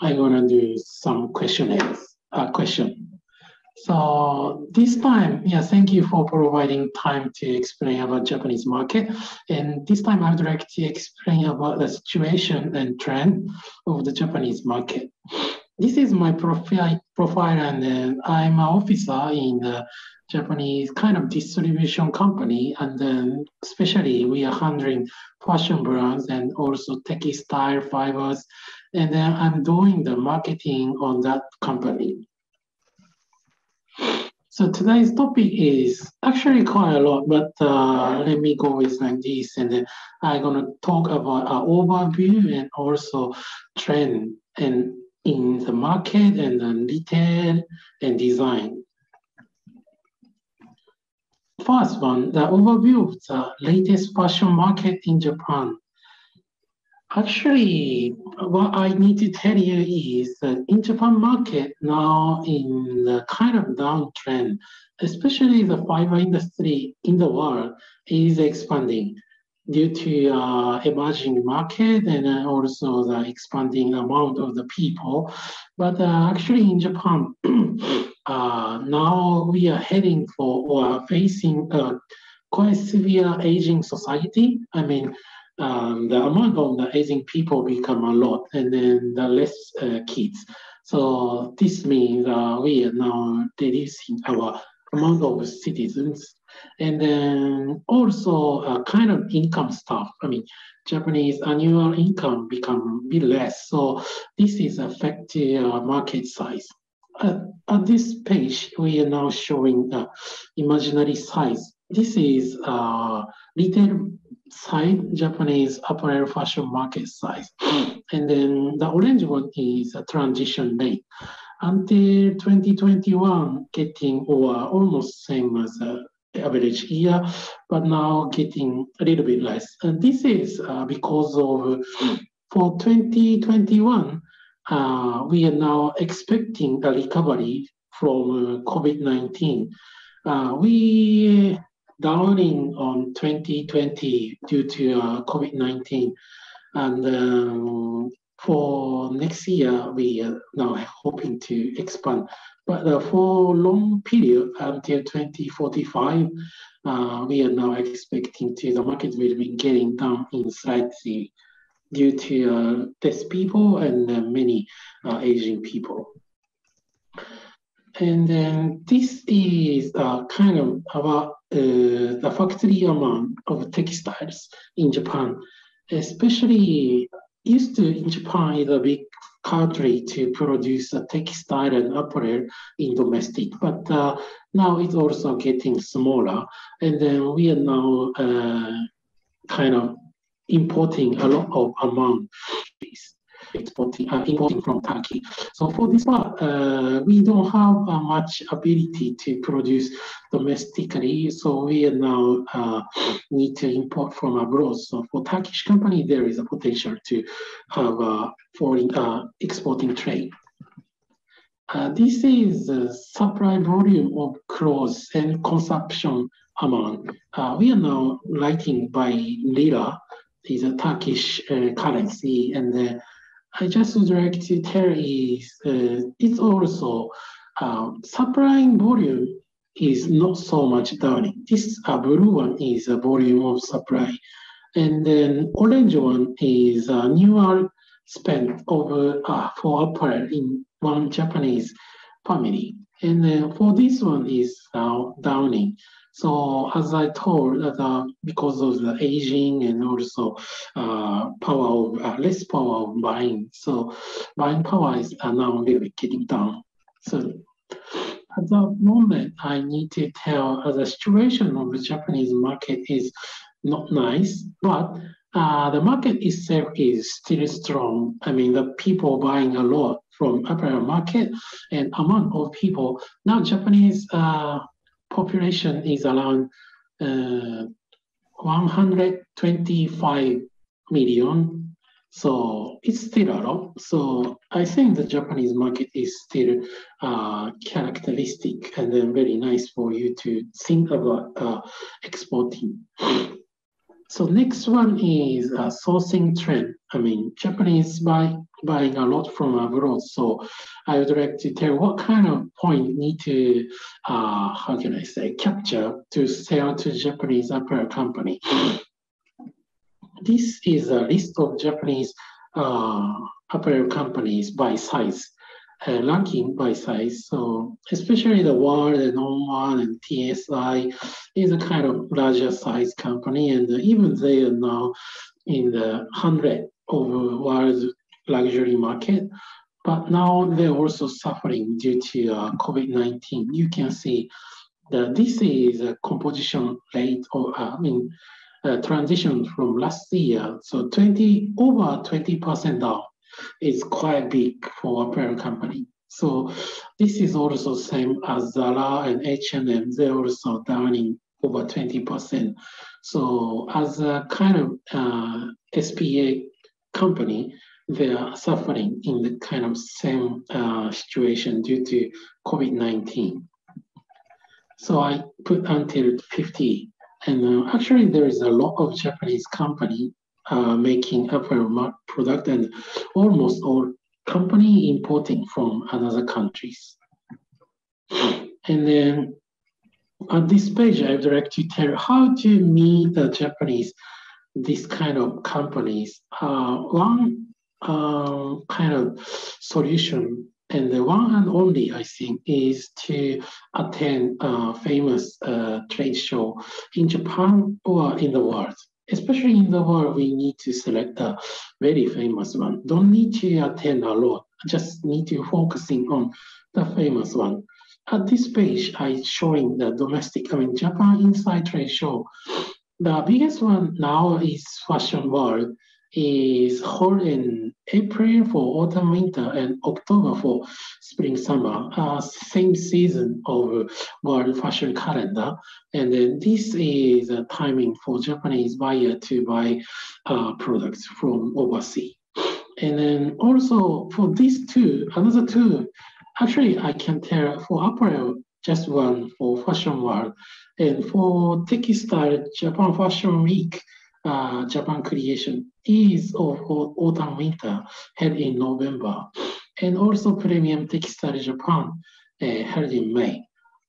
I'm gonna do some question. So this time, yeah, thank you for providing time to explain about Japanese market. And this time I would like to explain about the situation and trend of the Japanese market. This is my profile and I'm an officer in the Japanese kind of distribution company. And then especially we are handling fashion brands and also textile fibers. And then I'm doing the marketing on that company. So today's topic is actually quite a lot, but let me go with like this, and then I'm gonna talk about an overview and also trend and in the market and then retail and design. First one, the overview of the latest fashion market in Japan. Actually, what I need to tell you is that in Japan market now in the kind of downtrend, especially the fiber industry in the world is expanding due to emerging market and also the expanding amount of the people. But actually in Japan, now we are heading for or facing a quite severe aging society. I mean, the amount of the aging people become a lot, and then the less kids. So this means we are now reducing our amount of citizens, and then also kind of income stuff. I mean, Japanese annual income become a bit less. So this is affecting market size. At this page, we are now showing the imaginary size. This is retail side, Japanese apparel fashion market size. And then the orange one is a transition rate. Until 2021, getting or almost same as the average year, but now getting a little bit less. And this is because of, for 2021, we are now expecting a recovery from COVID-19. We downing on 2020 due to COVID-19, and for next year, we are now hoping to expand. But for long period until 2045, we are now expecting the market will be getting down in slightly due to less people and many aging people. And then this is kind of about the factory amount of textiles in Japan, especially used to in Japan is a big country to produce a textile and apparel in domestic, but now it's also getting smaller, and then we are now kind of importing a lot of amount, importing from Turkey. So for this part, we don't have much ability to produce domestically, so we are now need to import from abroad. So for Turkish company, there is a potential to have foreign exporting trade. This is the supply volume of clothes and consumption amount. We are now writing by lira, is a Turkish currency, and I just would like to tell is it's also supplying volume is not so much down. This blue one is a volume of supply, and then orange one is annual spend over for apparel in one Japanese family, and then for this one is now downing. So as I told, because of the aging and also less power of buying, so buying power is now really getting down. So at the moment, I need to tell the situation of the Japanese market is not nice, but the market itself is still strong. I mean, the people buying a lot from apparel market, and amount of people now Japanese population is around 125 million, so it's still a lot. So I think the Japanese market is still characteristic and then very nice for you to think about exporting. So next one is sourcing trend. I mean, Japanese buying a lot from abroad. So I would like to tell what kind of point need to, how can I say, capture to sell to Japanese apparel company. This is a list of Japanese apparel companies by size. Ranking by size, so especially the World and On1 and TSI is a kind of larger size company, and even they are now in the 100 of world luxury market, but now they're also suffering due to COVID-19. You can see that this is a composition rate, or transition from last year, so over 20% down. Is quite big for apparel company. So this is also same as Zara and H&M. They're also downing over 20%. So as a kind of SPA company, they are suffering in the kind of same situation due to COVID-19. So I put until 50. And actually there is a lot of Japanese company making apparel product, and almost all company importing from other countries. And then on this page, I would like to tell how to meet the Japanese, this kind of companies. One kind of solution, and the one and only, I think, is to attend a famous trade show in Japan or in the world. Especially in the world, we need to select a very famous one. Don't need to attend a lot, just need to focusing on the famous one. At this page, I'm showing the domestic, Japan Inside Trade Show. The biggest one now is Fashion World, is held in April for autumn, winter, and October for spring, summer, same season of world fashion calendar. And then this is a timing for Japanese buyer to buy products from overseas. And then also for these two, another two, actually I can tell for apparel, just one for Fashion World, and for textile, Japan Fashion Week, Japan creation is of autumn winter held in November, and also Premium Textile Japan held in May.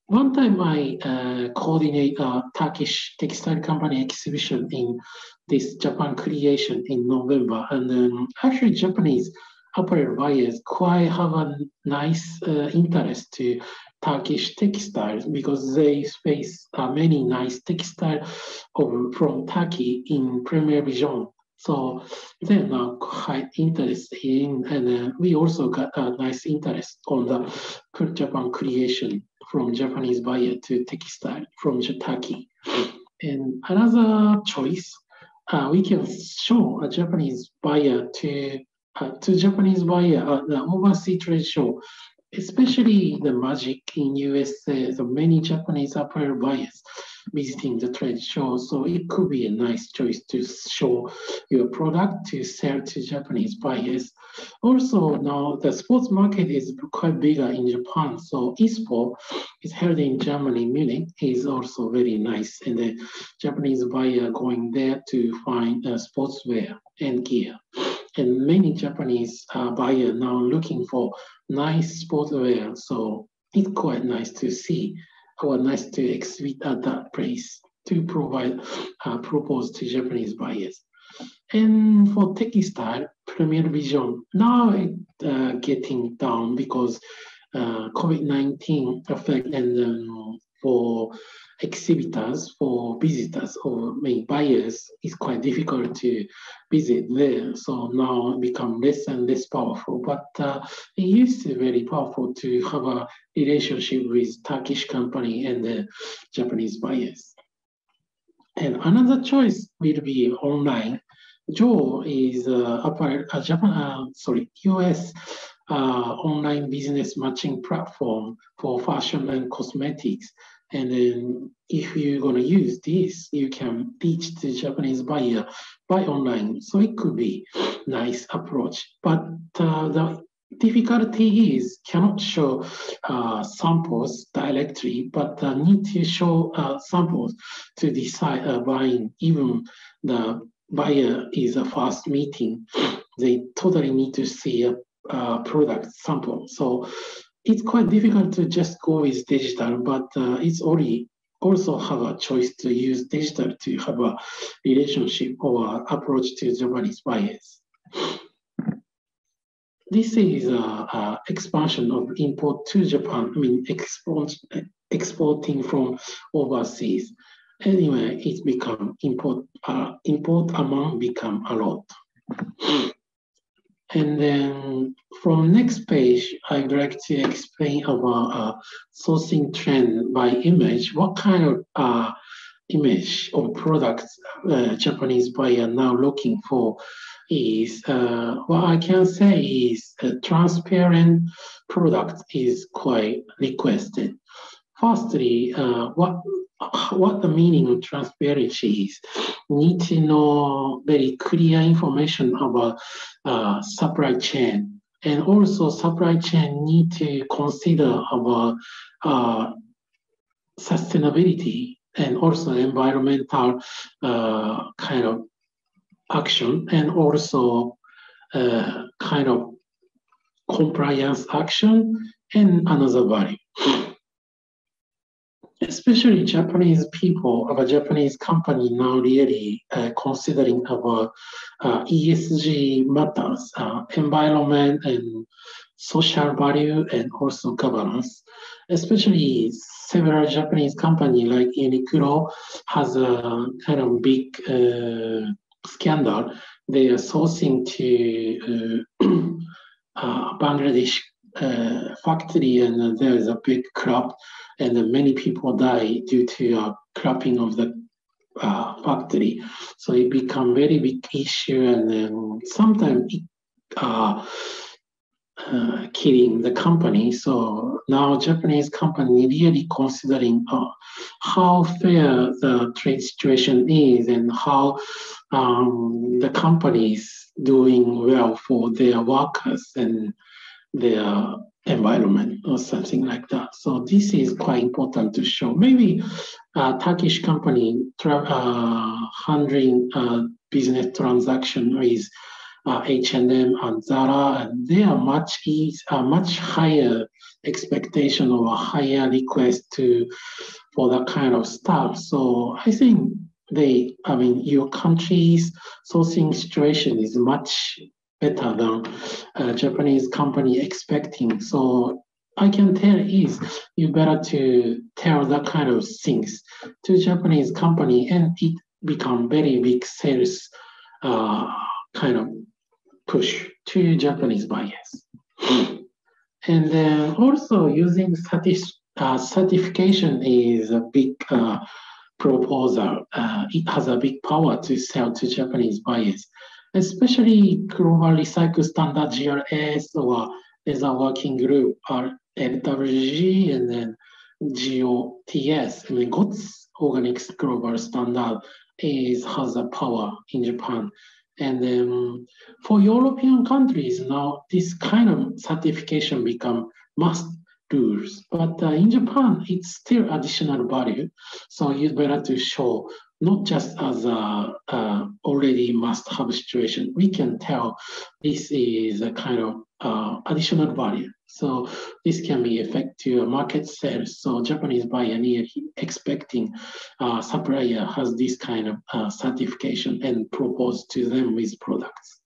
One time I coordinate a Turkish textile company exhibition in this Japan creation in November, and actually Japanese apparel buyers quite have a nice interest to Turkish textiles because they face many nice textiles from Turkey in Premier Vision. So they're now quite interested in, and we also got a nice interest on the Japan creation from Japanese buyer to textile from Turkey. And another choice, we can show a Japanese buyer to Japanese buyer at the overseas trade show, especially the Magic in USA, the many Japanese apparel buyers visiting the trade show. So it could be a nice choice to show your product to sell to Japanese buyers. Also now the sports market is quite bigger in Japan. So eSport is held in Germany, Munich is also very nice. And the Japanese buyer going there to find sportswear and gear. And many Japanese buyers now looking for nice sportswear. So it's quite nice to see or nice to exhibit at that place to provide propose to Japanese buyers. And for textile, Premier Vision, now it's getting down because COVID-19 effect, and for exhibitors, for visitors or buyers, it's quite difficult to visit there. So now it become less and less powerful. But it used to be very powerful to have a relationship with Turkish company and the Japanese buyers. And another choice will be online. Joe is US online business matching platform for fashion and cosmetics. And then if you're going to use this, you can teach the Japanese buyer by online. So it could be nice approach. But the difficulty is cannot show samples directly, but need to show samples to decide buying. Even the buyer is a first meeting, they totally need to see a product sample. So it's quite difficult to just go with digital, but it's already also have a choice to use digital to have a relationship or approach to Japanese buyers. This is an expansion of import to Japan, exporting from overseas. Anyway, it's become import amount become a lot. And then from next page, I'd like to explain about sourcing trend by image. What kind of image or products Japanese buyer now looking for is, what I can say is a transparent product is quite requested. Firstly, what the meaning of transparency is. Need to know very clear information about supply chain, and also supply chain need to consider about sustainability and also environmental kind of action, and also kind of compliance action and another value. Especially Japanese people of a Japanese company now really considering about ESG matters, environment and social value, and also governance. Especially several Japanese companies like Uniqlo has a kind of big scandal. They are sourcing to Bangladesh factory, and there is a big crop, and many people die due to cropping of the factory. So it become very big issue, and then sometimes it killing the company. So now Japanese company really considering how fair the trade situation is, and how the company is doing well for their workers, and their environment or something like that. So this is quite important to show. Maybe a Turkish company handling business transaction with H&M and Zara, and they are much higher expectation or a higher request for that kind of stuff. So I think your country's sourcing situation is much better than a Japanese company expecting. So I can tell is you better to tell that kind of things to Japanese company, and it become very big sales kind of push to Japanese buyers. And then also using certification is a big proposal. It has a big power to sell to Japanese buyers, especially Global Recycle Standard GRS or Leather Working Group or LWG, and then GOTS, I mean GOTS, Organics Global Standard, has a power in Japan. And then for European countries now, this kind of certification become must rules. But in Japan, it's still additional value. So you better to show not just as a already must-have situation. We can tell this is a kind of additional value. So this can be effective market sales. So Japanese buyer near expecting supplier has this kind of certification and propose to them with products.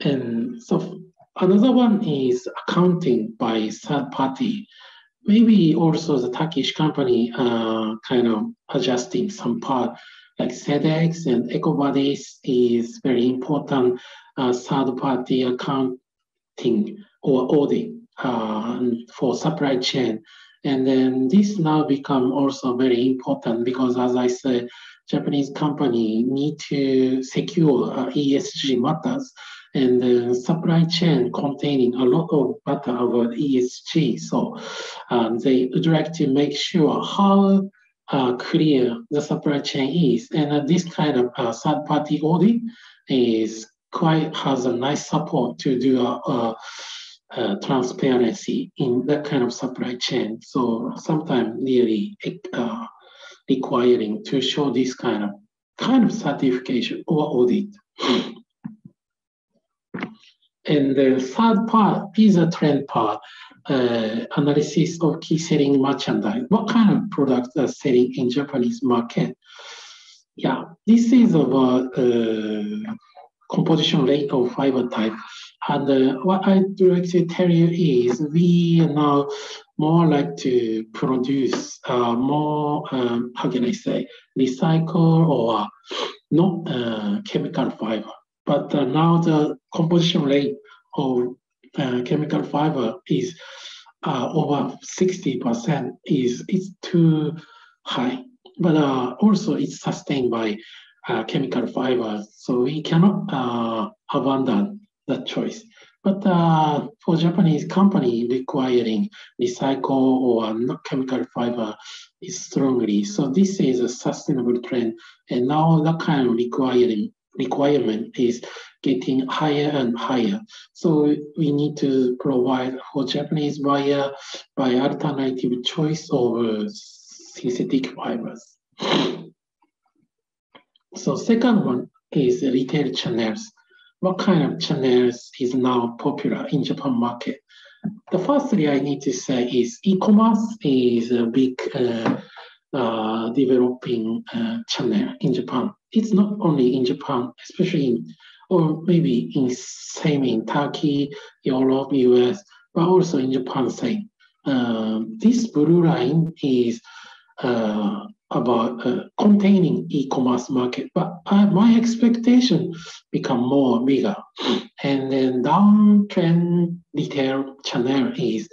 And so another one is accounting by third party. Maybe also the Turkish company kind of adjusting some part, like SEDEX and EcoBodies is very important third party accounting or audit for supply chain. And then this now become also very important because, as I said, Japanese company need to secure ESG matters, and the supply chain containing a lot of data about ESG. So they would like to make sure how clear the supply chain is. And this kind of third-party audit has a nice support to do transparency in that kind of supply chain. So sometimes really requiring to show this kind of certification or audit. And the third part is a trend part, analysis of key selling merchandise. What kind of products are selling in Japanese market? Yeah, this is about composition rate of fiber type. And what I'd like to tell you is we now more like to produce more, how can I say, recycle or not chemical fiber. But now the composition rate of chemical fiber is over 60%. It's too high, but also it's sustained by chemical fiber. So we cannot abandon that choice. But for Japanese company requiring recycle or not chemical fiber is strongly. So this is a sustainable trend, and now that kind of requirement is getting higher and higher. So we need to provide for Japanese buyer by alternative choice of synthetic fibers. So second one is retail channels. What kind of channels is now popular in Japan market? The firstly I need to say is e-commerce is a big developing channel in Japan. It's not only in Japan, especially or maybe same in Turkey, Europe, US, but also in Japan same. This blue line is about containing e-commerce market, but my expectation become more bigger. And then downtrend retail channel is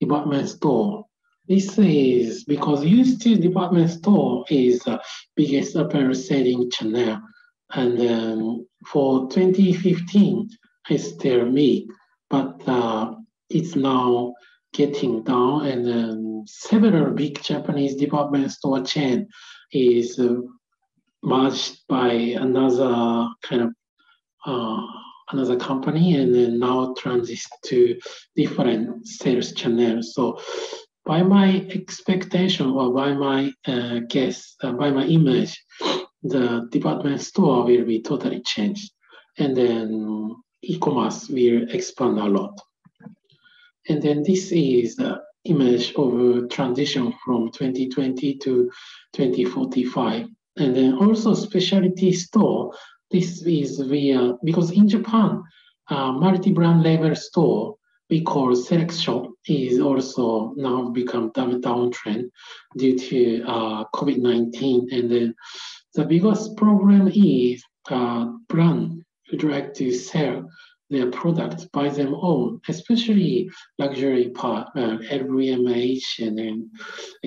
department store. This is because used to department store is the biggest apparel selling channel. And then for 2015, it's still big, but it's now getting down, and then several big Japanese department store chain is merged by another kind of another company and then now transition to different sales channels. So by my expectation or by my guess, by my image, the department store will be totally changed. And then e-commerce will expand a lot. And then this is the image of transition from 2020 to 2045. And then also specialty store, this is via, because in Japan, multi-brand label store, we call select shop, is also now become downtrend due to COVID-19. And then the biggest problem is brand would like to sell their products by them own, especially luxury part, LVMH and then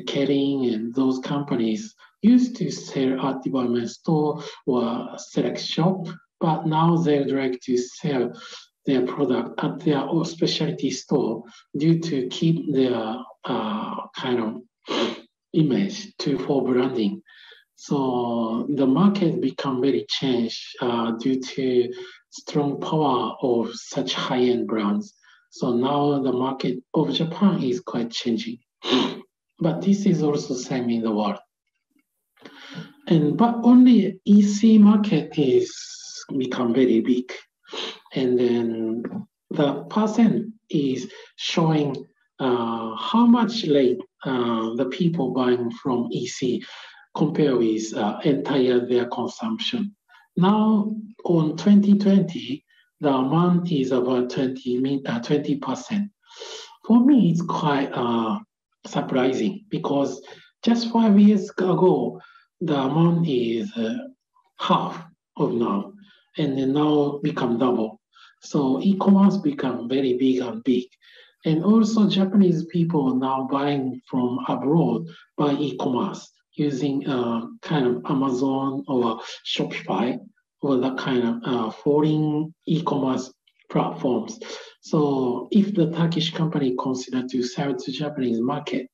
Kering and those companies used to sell at department store or select shop, but now they would like to sell their product at their own specialty store due to keep their kind of image for branding. So the market become very changed due to strong power of such high-end brands. So now the market of Japan is quite changing. But this is also same in the world. But only EC market is become very big. And then the percent is showing how much late the people buying from EC compare with entire their consumption. Now on 2020, the amount is about 20%. For me, it's quite surprising because just 5 years ago, the amount is half of now, and then now become double. So e-commerce become very big and big. And also Japanese people now buying from abroad by e-commerce using kind of Amazon or Shopify or that kind of foreign e-commerce platforms. So if the Turkish company consider to sell to Japanese market,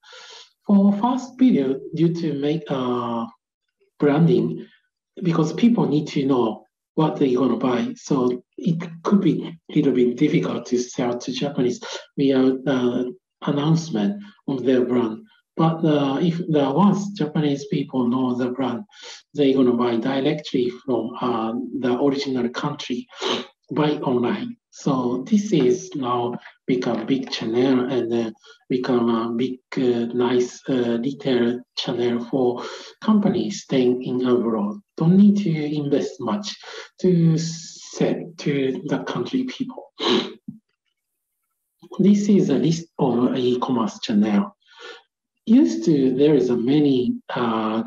for first period, due to make branding, because people need to know what they're going to buy. So it could be a little bit difficult to sell to Japanese without announcement of their brand. But if once Japanese people know the brand, they're going to buy directly from the original country, buy online. So this is now become big channel and become a big, nice retail channel for companies staying in abroad. Don't need to invest much to sell to the country people. This is a list of e-commerce channel. Used to, there is a many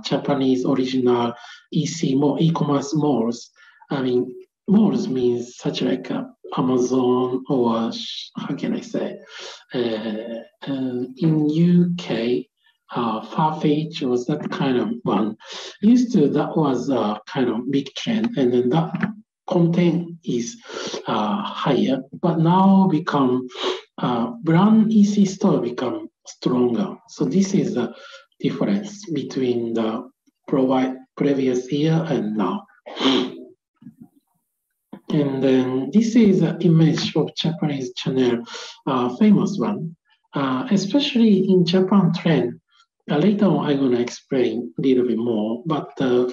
Japanese original e-commerce malls. I mean, malls means such like Amazon or how can I say, in UK, Farfetch was that kind of one. Used to, that was a kind of big trend, and then that content is higher, but now become brand EC store become stronger. So this is the difference between the previous year and now. And then this is an image of Japanese channel, famous one, especially in Japan trend. Later on, I'm going to explain a little bit more, but in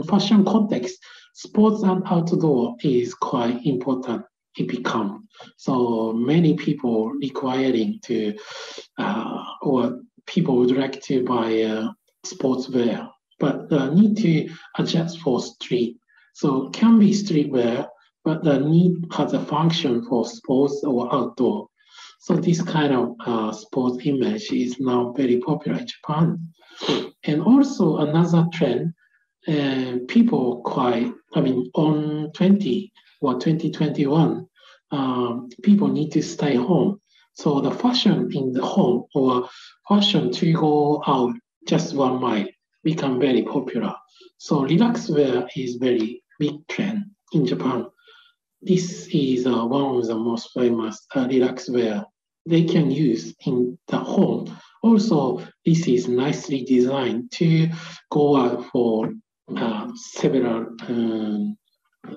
fashion context, sports and outdoor is quite important. It become so many people requiring to, or people would like to buy sportswear, but need to adjust for street. So can be streetwear, but the need has a function for sports or outdoor. So this kind of sports image is now very popular in Japan. And also another trend, people on 2021, people need to stay home. So the fashion in the home or fashion to go out just 1 mile become very popular. So relax wear is very big trend in Japan. This is one of the most famous relax wear they can use in the home. Also, this is nicely designed to go out for several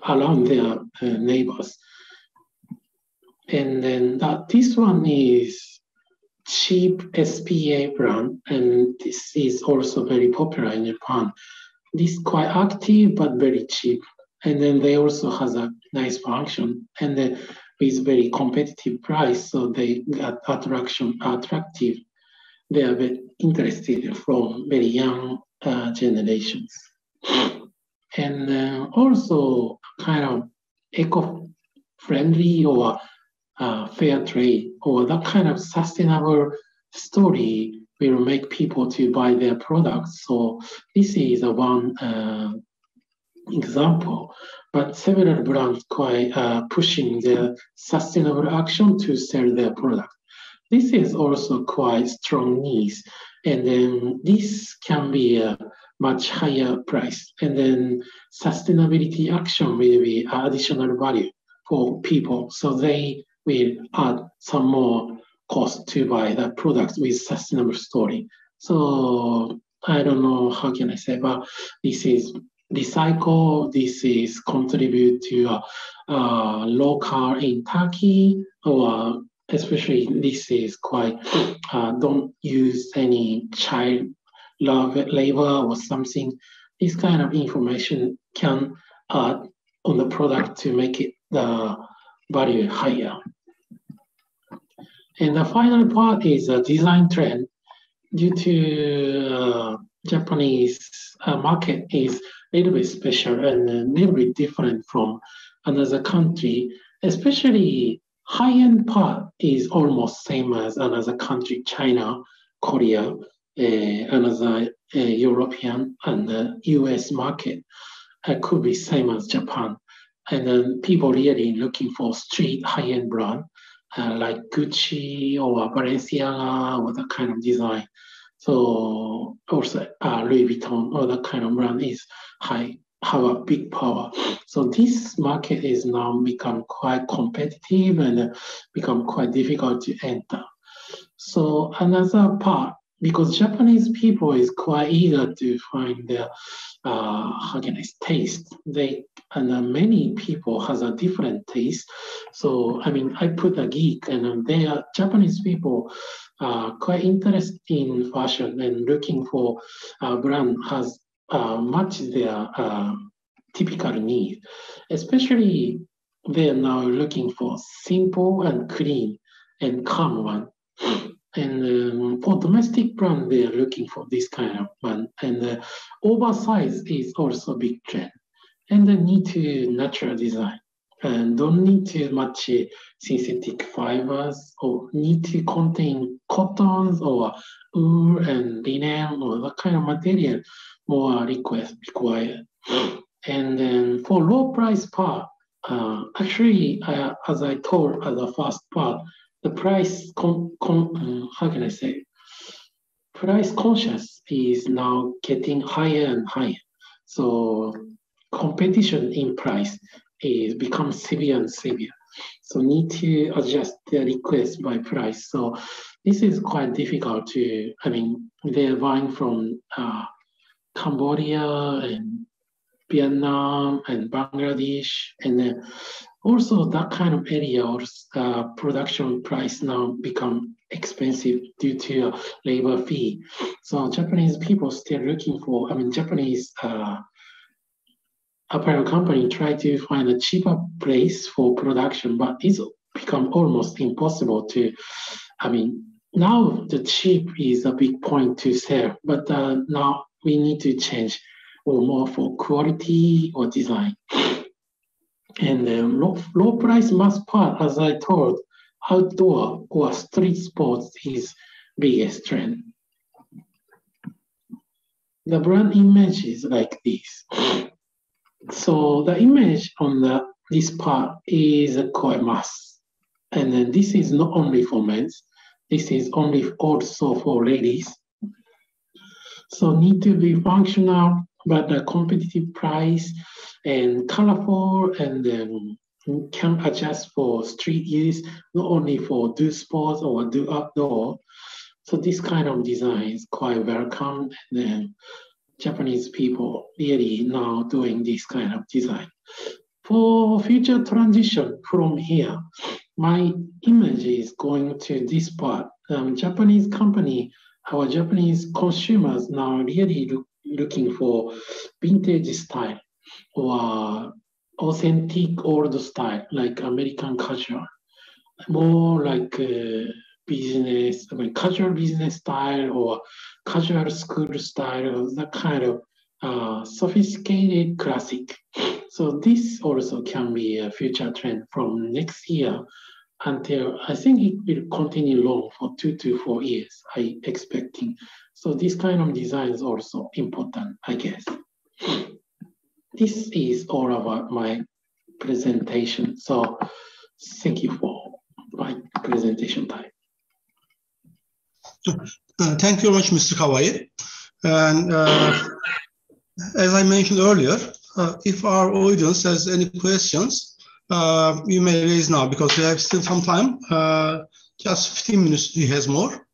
around their neighbors. And then this one is cheap SPA brand, and this is also very popular in Japan. This is quite active but very cheap. And then they also has a nice function, and then with very competitive price, so they got attractive. They are very interested from very young generations. And also kind of eco-friendly or fair trade or that kind of sustainable story will make people to buy their products. So this is a one example, but several brands quite pushing their sustainable action to sell their product. This is also quite strong needs, and then this can be a much higher price, and then sustainability action will be additional value for people, so they will add some more cost to buy the products with sustainable story. So I don't know how can I say, but this is recycle, this is contribute to low car in Turkey, or especially this is quite don't use any child labor or something. This kind of information can add on the product to make it the value higher. And the final part is a design trend. Due to Japanese market is a little bit special and a little bit different from another country, especially high-end part is almost same as another country, China, Korea, another European and the US market could be same as Japan. And then people really looking for street high-end brand like Gucci or Balenciaga or that kind of design. So also Louis Vuitton or that kind of brand is have a big power. So this market is now become quite competitive and become quite difficult to enter. So another part, because Japanese people is quite eager to find their how can I say, taste. Many people has a different taste. So I mean, I put a geek, and they are Japanese people quite interested in fashion and looking for a brand has match their typical need. Especially they are now looking for simple and clean and calm one. And for domestic brand, they are looking for this kind of one. And oversize is also a big trend. And they need to natural design. And don't need to much synthetic fibers or need to contain cottons or wool and linen or that kind of material more required. And then for low price part, actually, as I told at the first part, the price, how can I say, price conscious is now getting higher and higher. So competition in price is become severe and severe. So need to adjust the request by price. So this is quite difficult to, I mean, they're buying from Cambodia and Vietnam and Bangladesh, and then also that kind of area or production price now become expensive due to labor fee. So Japanese people still looking for, I mean, Japanese apparel company try to find a cheaper place for production, but it's become almost impossible to, I mean, now the cheap is a big point to sell, but now we need to change or more for quality or design. And low price mass part, as I told, outdoor or street sports is biggest trend. The brand image is like this. So the image on this part is quite mass. And then this is not only for men, this is only also for ladies. So need to be functional, but the competitive price and colorful, and then can adjust for street use, not only for do sports or do outdoor. So this kind of design is quite welcome, and then Japanese people really now doing this kind of design. For future transition from here, my image is going to this part. Japanese company, our Japanese consumers now really looking for vintage style or authentic old style, like American casual, more like business, casual business style or casual school style, that kind of sophisticated classic. So this also can be a future trend from next year until I think it will continue long for 2 to 4 years, I expecting. So this kind of design is also important, I guess. This is all about my presentation. So thank you for my presentation time. Thank you very much, Mr. Kawai. And as I mentioned earlier, if our audience has any questions, you may raise now because we have still some time. Just 15 minutes, he has more.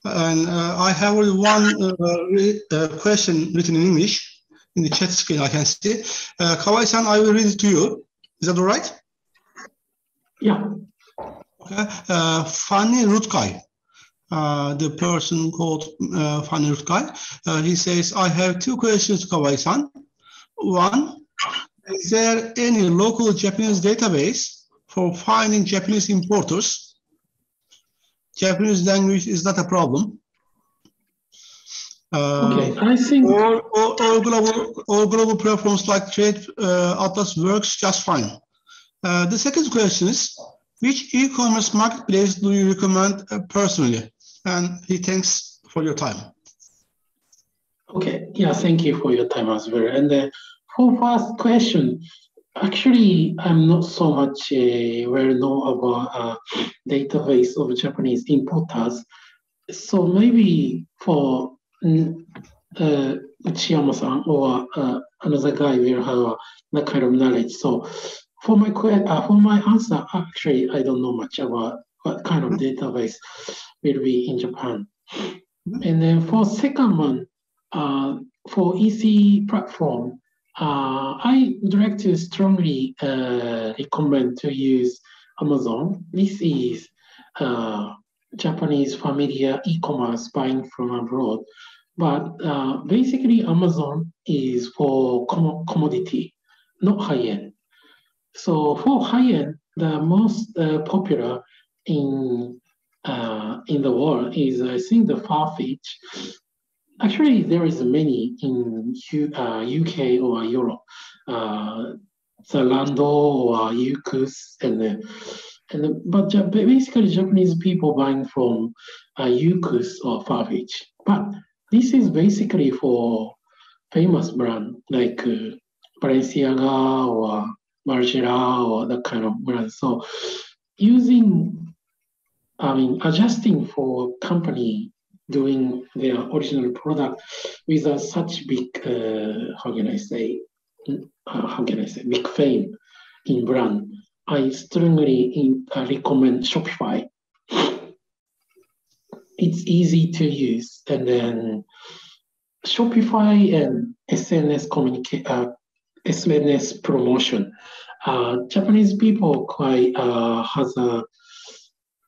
And I have only one question written in English in the chat screen, I can see. Kawai-san, I will read it to you. Is that all right? Yeah. Okay. Fanny Rutkay, the person called Fanny Rutkay, he says, I have 2 questions to Kawai-san. One, is there any local Japanese database for finding Japanese importers? Japanese language is not a problem. Okay, I think or global platforms like Trade Atlas works just fine. The second question is, which e-commerce marketplace do you recommend personally? And he thanks for your time. Okay, yeah, thank you for your time as well. And for first question, actually, I'm not so much well known about database of Japanese importers. So maybe for Uchiyama-san or another guy will have that kind of knowledge. So for my answer, actually, I don't know much about what kind of database will be in Japan. And then for second one, for EC platform, I would like to strongly recommend to use Amazon. This is Japanese familiar e-commerce buying from abroad. But basically, Amazon is for commodity, not high-end. So for high-end, the most popular in the world is, I think, the Farfetch. Actually, there is many in UK or Europe, Zalando or Yukus, but basically Japanese people buying from Yukus or Farfetch. But this is basically for famous brand like Balenciaga or Margiela or that kind of brand. So adjusting for company doing their original product without such big, big fame in brand, I strongly recommend Shopify. It's easy to use, and then Shopify and SNS promotion. Japanese people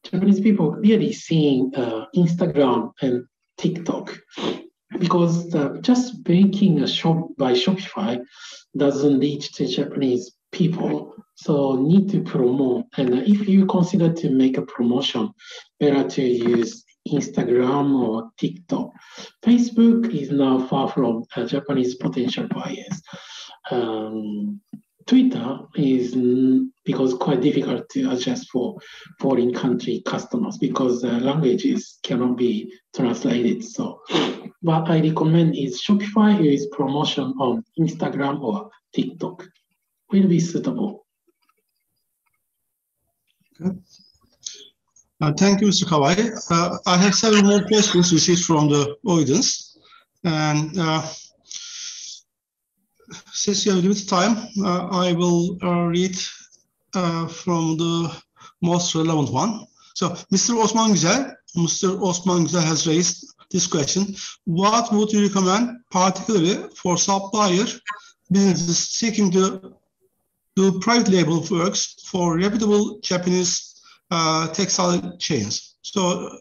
Japanese people really seeing Instagram and TikTok because just making a shop by Shopify doesn't reach to Japanese people. So need to promote. And if you consider to make a promotion, better to use Instagram or TikTok. Facebook is now far from Japanese potential buyers. Twitter is because quite difficult to adjust for foreign country customers because languages cannot be translated. So what I recommend is Shopify is promotion on Instagram or TikTok will be suitable. Okay. Thank you, Mr. Kawai. I have several more questions received from the audience. And since you have limited time, I will read from the most relevant one. So, Mr. Osman Güzel has raised this question. What would you recommend, particularly for supplier businesses seeking to do private label works for reputable Japanese textile chains. So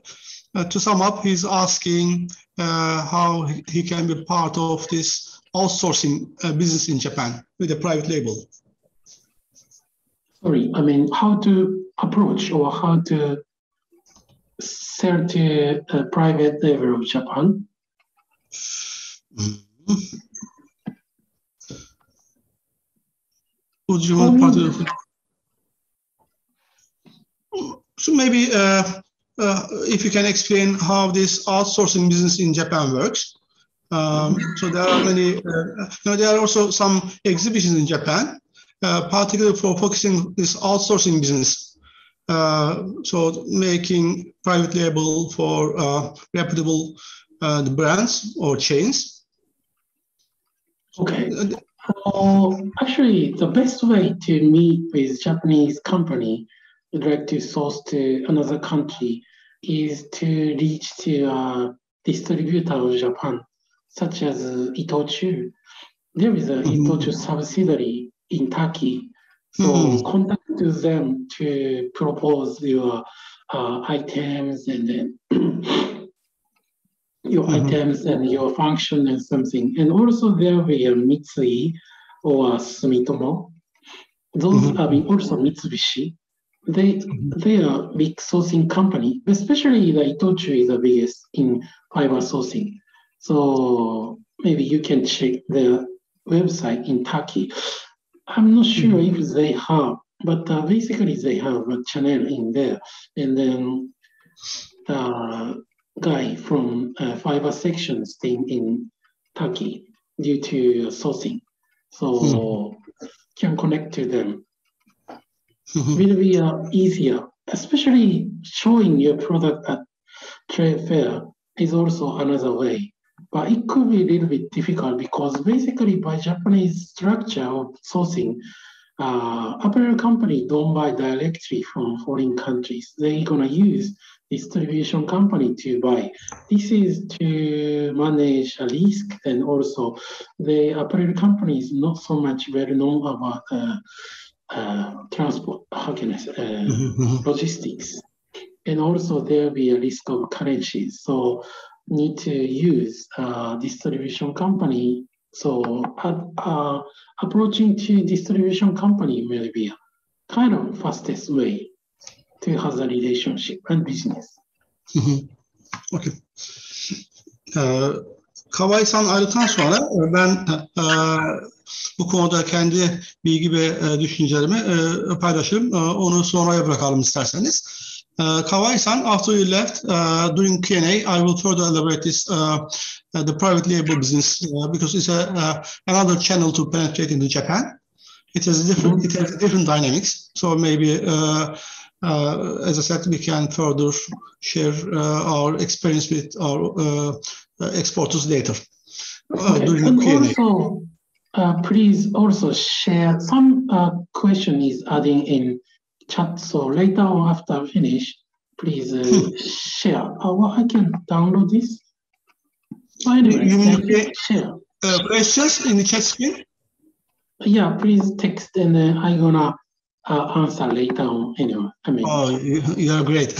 to sum up, he's asking how he can be part of this outsourcing business in Japan with a private label. Sorry, I mean, how to approach or how to sell to a private label of Japan? Would you want part of it? So maybe if you can explain how this outsourcing business in Japan works. So there are many, there are also some exhibitions in Japan, particularly for focusing this outsourcing business. So making private label for reputable brands or chains. Okay. Actually, the best way to meet with Japanese company would like to source to another country is to reach to a distributor of Japan, such as Itochu. There is a Itochu subsidiary in Turkey. So contact them to propose your items and then items and your function and something. And also there will be a Mitsui or Sumitomo. Those are also Mitsubishi. They are big sourcing company, especially the Itochu is the biggest in fiber sourcing. So maybe you can check their website in Turkey. I'm not sure if they have, but basically they have a channel in there. And then guy from fiber section staying in Turkey due to sourcing. So can connect to them. Will be easier, especially showing your product at trade fair is also another way. But it could be a little bit difficult because basically by Japanese structure of sourcing, apparel company don't buy directly from foreign countries. They're gonna use distribution company to buy. This is to manage a risk, and also the apparel company is not so much well known about transport, logistics. And also there will be a risk of currencies. So need to use distribution company. So approaching to distribution company may be a kind of fastest way to have a relationship and business. Okay. Kawai-san ayrıldıktan sonra ben bu konuda kendi bilgi ve düşüncelerimi paylaşırım. Onu sonraya bırakalım isterseniz. Kawai-san, after you left, during Q&A, I will further elaborate this, the private label business, because it's another channel to penetrate into Japan. It has different dynamics. So maybe, as I said, we can further share our experience with our exporters later. During and Q&A. also, please also share some question is adding in chat. So later on after finish, please share. I can download this. Anyway, you mean share. Questions in the chat screen? Yeah, please text and I'm gonna answer later on. Anyway, I mean. Oh, you are great.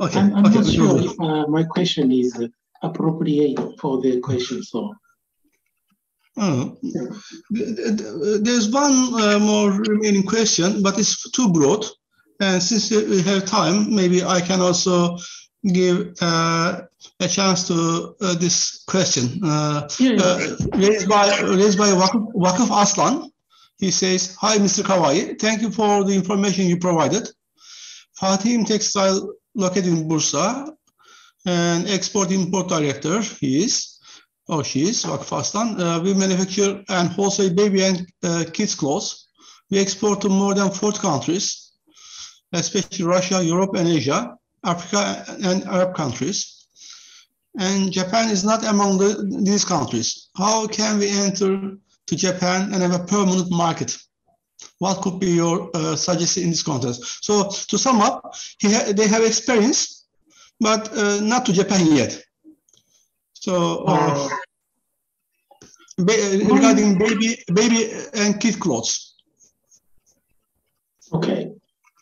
Okay. I'm not sure if my question is appropriate for the question. So. There's one more remaining question, but it's too broad. And since we have time, maybe I can also give a chance to this question raised by Vakıf Aslan. He says, "Hi, Mr. Kawai. Thank you for the information you provided. Fatihim Textile, located in Bursa, and export-import director, he is. Oh, she is, Vakıf Aslan. We manufacture and wholesale baby and kids clothes. We export to more than 40 countries, especially Russia, Europe, and Asia, Africa, and Arab countries. And Japan is not among these countries. How can we enter to Japan and have a permanent market? What could be your suggestion in this context?" So to sum up, they have experience, but not to Japan yet. So regarding baby and kid clothes. Okay,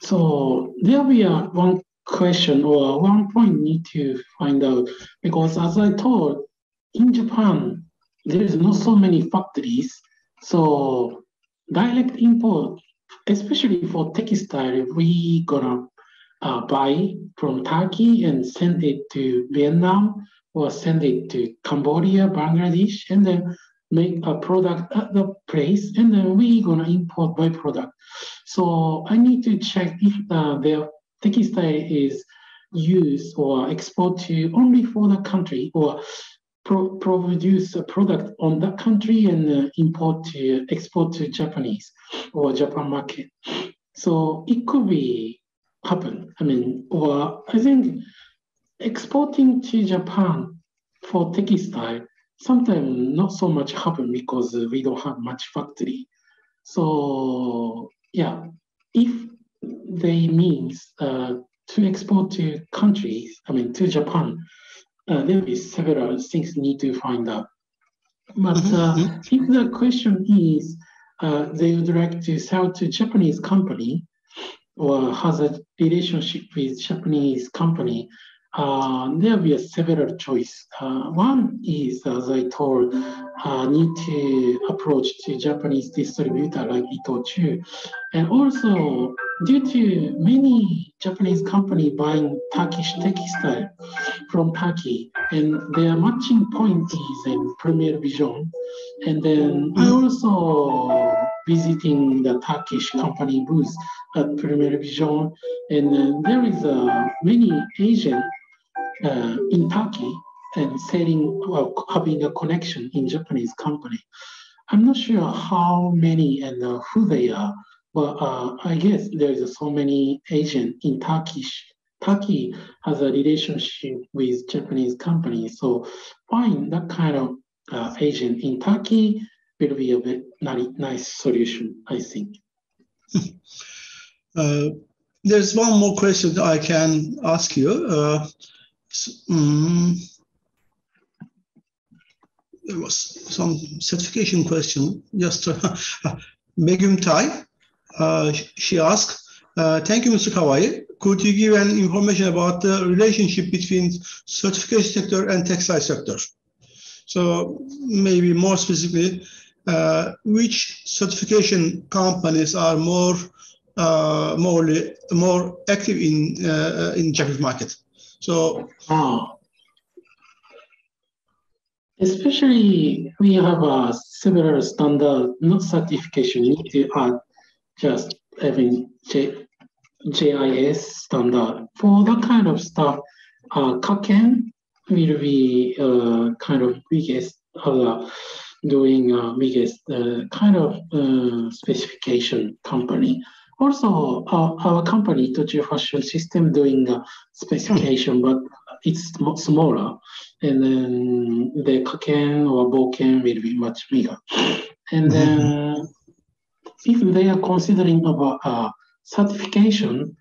so there will be one question or one point need to find out, because as I told, in Japan, there is not so many factories, so direct import, especially for textile, we gonna buy from Turkey and send it to Vietnam or send it to Cambodia, Bangladesh, and then make a product at the place, and then we gonna import by product. So I need to check if the textile is used or exported only for the country, or produce a product on that country and export to Japanese or Japan market. So it could be happen. I mean, or I think exporting to Japan for textile sometimes not so much happen because we don't have much factory. So yeah, if they means to export to countries, I mean to Japan, there will be several things need to find out. But if the question is they would like to sell to Japanese company or has a relationship with Japanese company, there will be several choice. One is, as I told, need to approach to Japanese distributor like Itochu. And also, due to many Japanese company buying Turkish textile from Turkey, and their matching point is in Premier Vision. And then I also visiting the Turkish company booth at Premier Vision, and there is many Asian in Turkey and selling or having a connection in Japanese company. I'm not sure how many and who they are, but I guess there's so many Asian in Turkish. Turkey has a relationship with Japanese companies, so find that kind of Asian in Turkey will be a very nice solution, I think. There's one more question I can ask you. There was some certification question. Just Begum Tai, she asked, thank you, Mr. Kawai. Could you give an information about the relationship between certification sector and textile sector? So maybe more specifically, which certification companies are more active in Japanese market? So, especially we have several standard, not certification, you need to add just having JIS standard. For that kind of stuff, Kaken will be kind of biggest doing biggest kind of specification company. Also, our company, Tochi Fashion System, doing specification, but it's smaller. And then the Kaken or Boken will be much bigger. And then if they are considering about certification,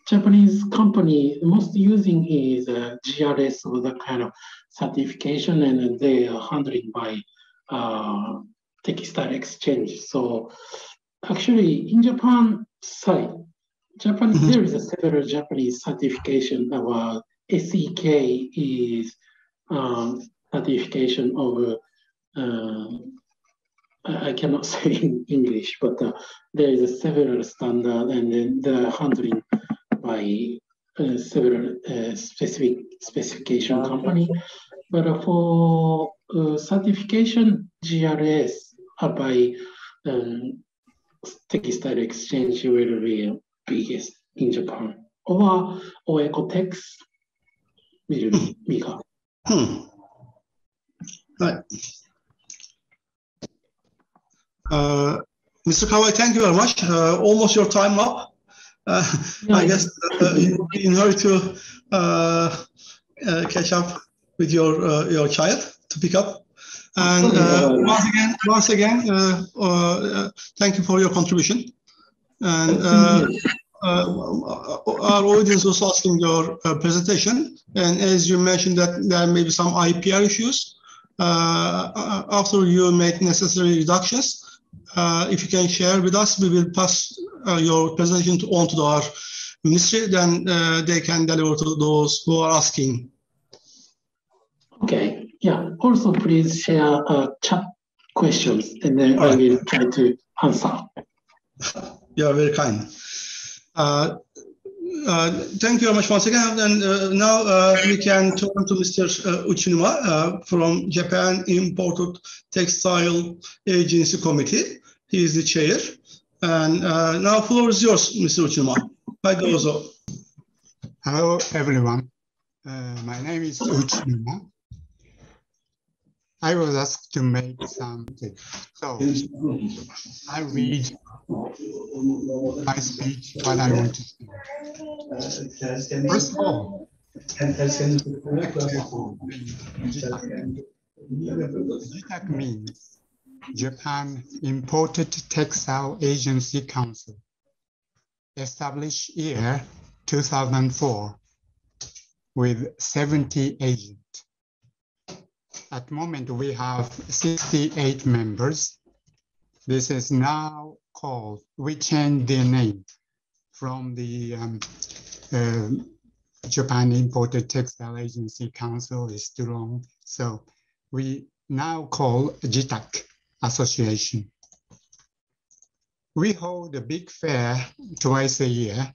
Japanese company most using is GRS or that kind of certification, and they are handling by textile exchange. So actually, in Japan side, there is a several Japanese certification. Our SEK is certification of I cannot say in English, but there is a several standard, and then they're handling by several specific specification company. But for certification, GRS by textile exchange will be biggest in Japan. Or Ecotex will be bigger. Right. Mr. Kawai, thank you very much. Almost your time up. I guess in order to catch up with your child to pick up. And once again, thank you for your contribution. And our audience was asking your presentation, and as you mentioned that there may be some IPR issues. After you make necessary reductions, if you can share with us, we will pass your presentation on to our ministry, then they can deliver to those who are asking. Okay, yeah. Also, please share chat questions, and then I will try to answer. You are very kind. Thank you very much once again. And now we can turn to Mr. Uchinuma from Japan Imported Textile Agency Committee. He is the chair. And now the floor is yours, Mr. Uchinuma. Hello, everyone. My name is Uchinuma. I was asked to make something, so I read my speech, what I want to say. First of all, JITAC means Japan Imported Textile Agency Council, established year 2004 with 70 agents. At the moment, we have 68 members. This is now called, we changed the name from the Japan Imported Textile Agency Council is too long. So we now call JITAC Association. We hold a big fair twice a year,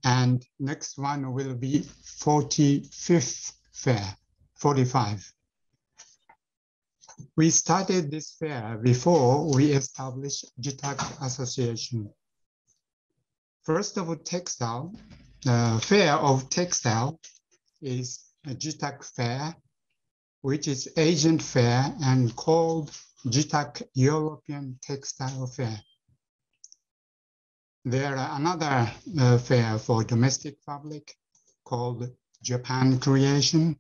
and next one will be 45th fair. 45. We started this fair before we established JITAC Association. First of all, textile, fair of textile is a JITAC fair, which is agent fair and called JITAC European Textile Fair. There are another fair for domestic public called Japan Creation,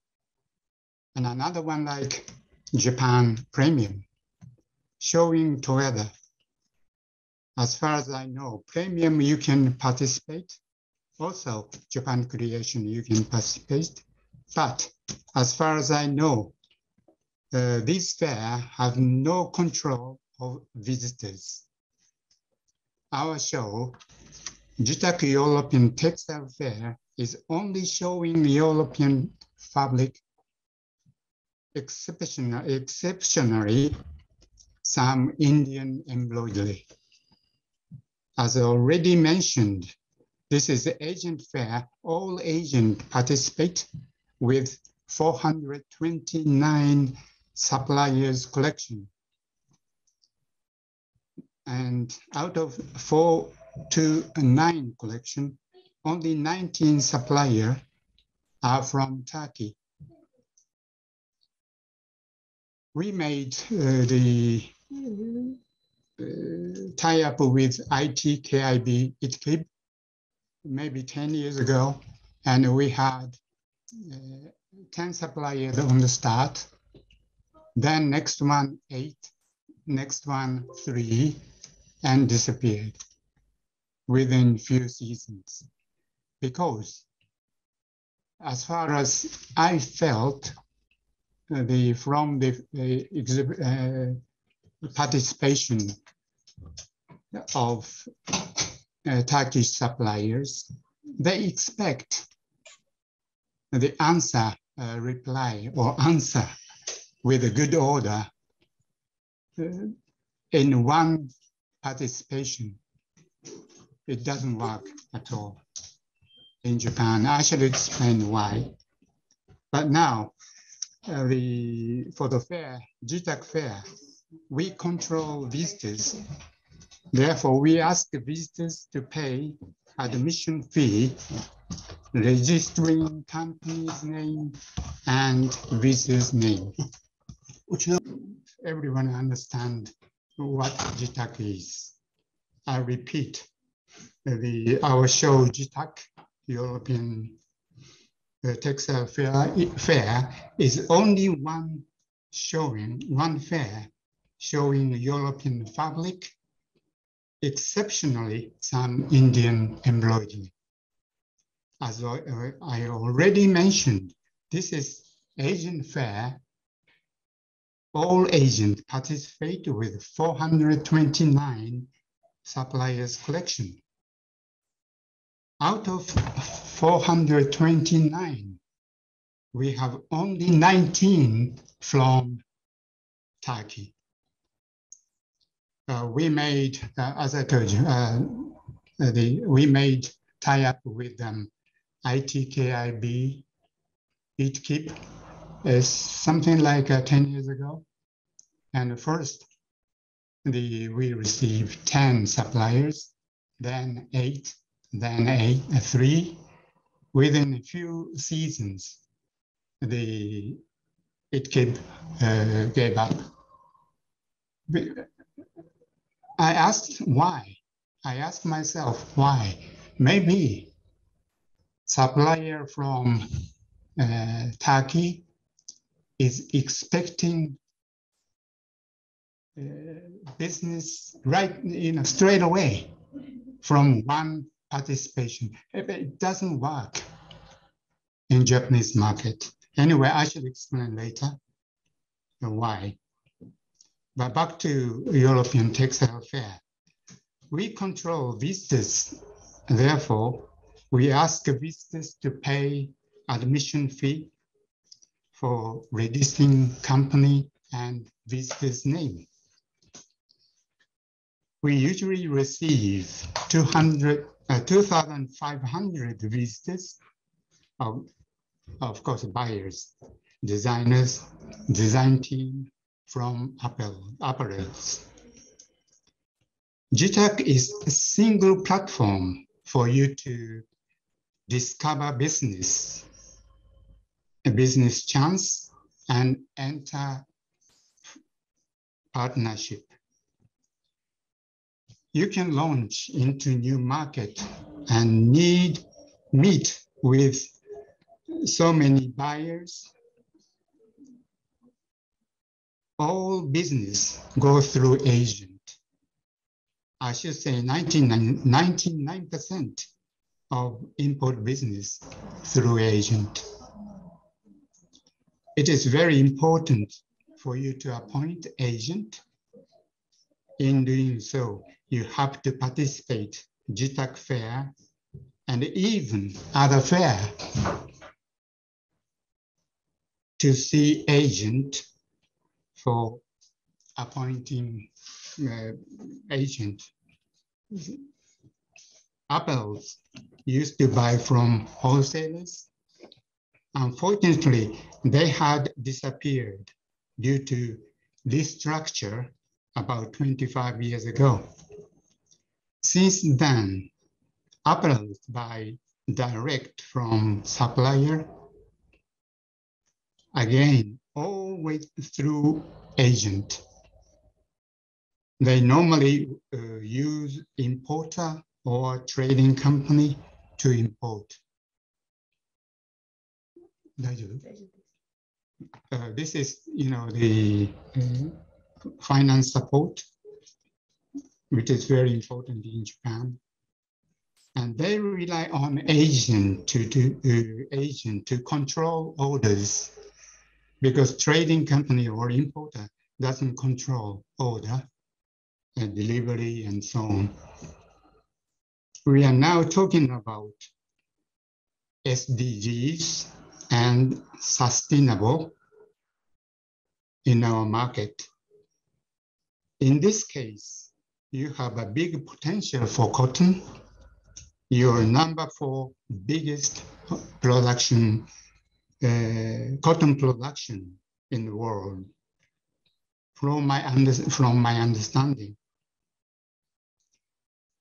and another one like Japan Premium, showing together. As far as I know, Premium you can participate. Also, Japan Creation you can participate. But as far as I know, this fair have no control of visitors. Our show, JITAC European Textile Fair, is only showing European public, exceptionally some Indian embroidery. As already mentioned, this is the agent fair. All agents participate with 429 suppliers collection. And out of 429 collection, only 19 suppliers are from Turkey. We made the tie-up with ITKIB ITKIB maybe 10 years ago, and we had 10 suppliers on the start. Then next one 8, next one 3, and disappeared within few seasons. Because as far as I felt, from the participation of Turkish suppliers, they expect the reply or answer with a good order in one participation. It doesn't work at all in Japan. I should explain why. But now, for the fair, JITAC fair, we control visitors. Therefore, we ask the visitors to pay admission fee, registering company's name and visitor's name. Everyone understand what JITAC is. I repeat, our show JITAC, European Textile Fair, is only one fair showing the European fabric, exceptionally some Indian embroidery. As I already mentioned, this is Asian fair all agents participate with 429 suppliers collection. Out of 429, we have only 19 from Turkey. We made, as I told you, we made tie-up with ITKIB, BitKeep, something like 10 years ago. And first, we received 10 suppliers, then 8, then 3. Within a few seasons, BitKeep gave up. I asked why. I asked myself why. Maybe supplier from Turkey is expecting business right, straight away from one participation. It doesn't work in Japanese market. Anyway, I should explain later why. But back to European Textile Fair. We control visitors. Therefore, we ask visitors to pay admission fee for registering company and visitor's name. We usually receive 2,500 visitors, of course, buyers, designers, design team from apparels. JITAC is a single platform for you to discover business, a business chance, and enter partnership. You can launch into new market and meet with so many buyers. All business go through agent. I should say 99% of import business through agent. It is very important for you to appoint agent. In doing so, you have to participate JITAC fair and even other fair to see agent for appointing agent. Apples used to buy from wholesalers. Unfortunately, they had disappeared due to restructure about 25 years ago. Since then, apples buy direct from supplier, again, always through agent. They normally use importer or trading company to import. This is, the finance support, which is very important in Japan. And they rely on agent to control orders, because trading company or importer doesn't control order and delivery and so on. We are now talking about SDGs and sustainable in our market. In this case, you have a big potential for cotton. You're number 4 biggest production, cotton production in the world, from my understanding.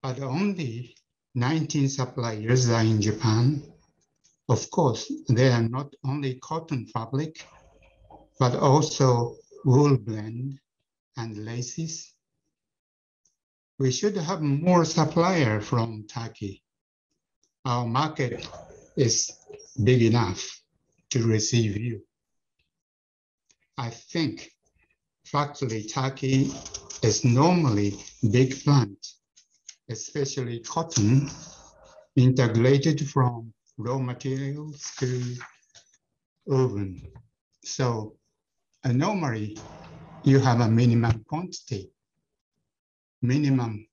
But only 19 suppliers are in Japan. Of course, they are not only cotton fabric, but also wool blend and laces. We should have more suppliers from Turkey. Our market is big enough to receive you. I think factory Turkey is normally big plant, especially cotton, integrated from raw materials to oven. So normally you have a minimum quantity. Minimum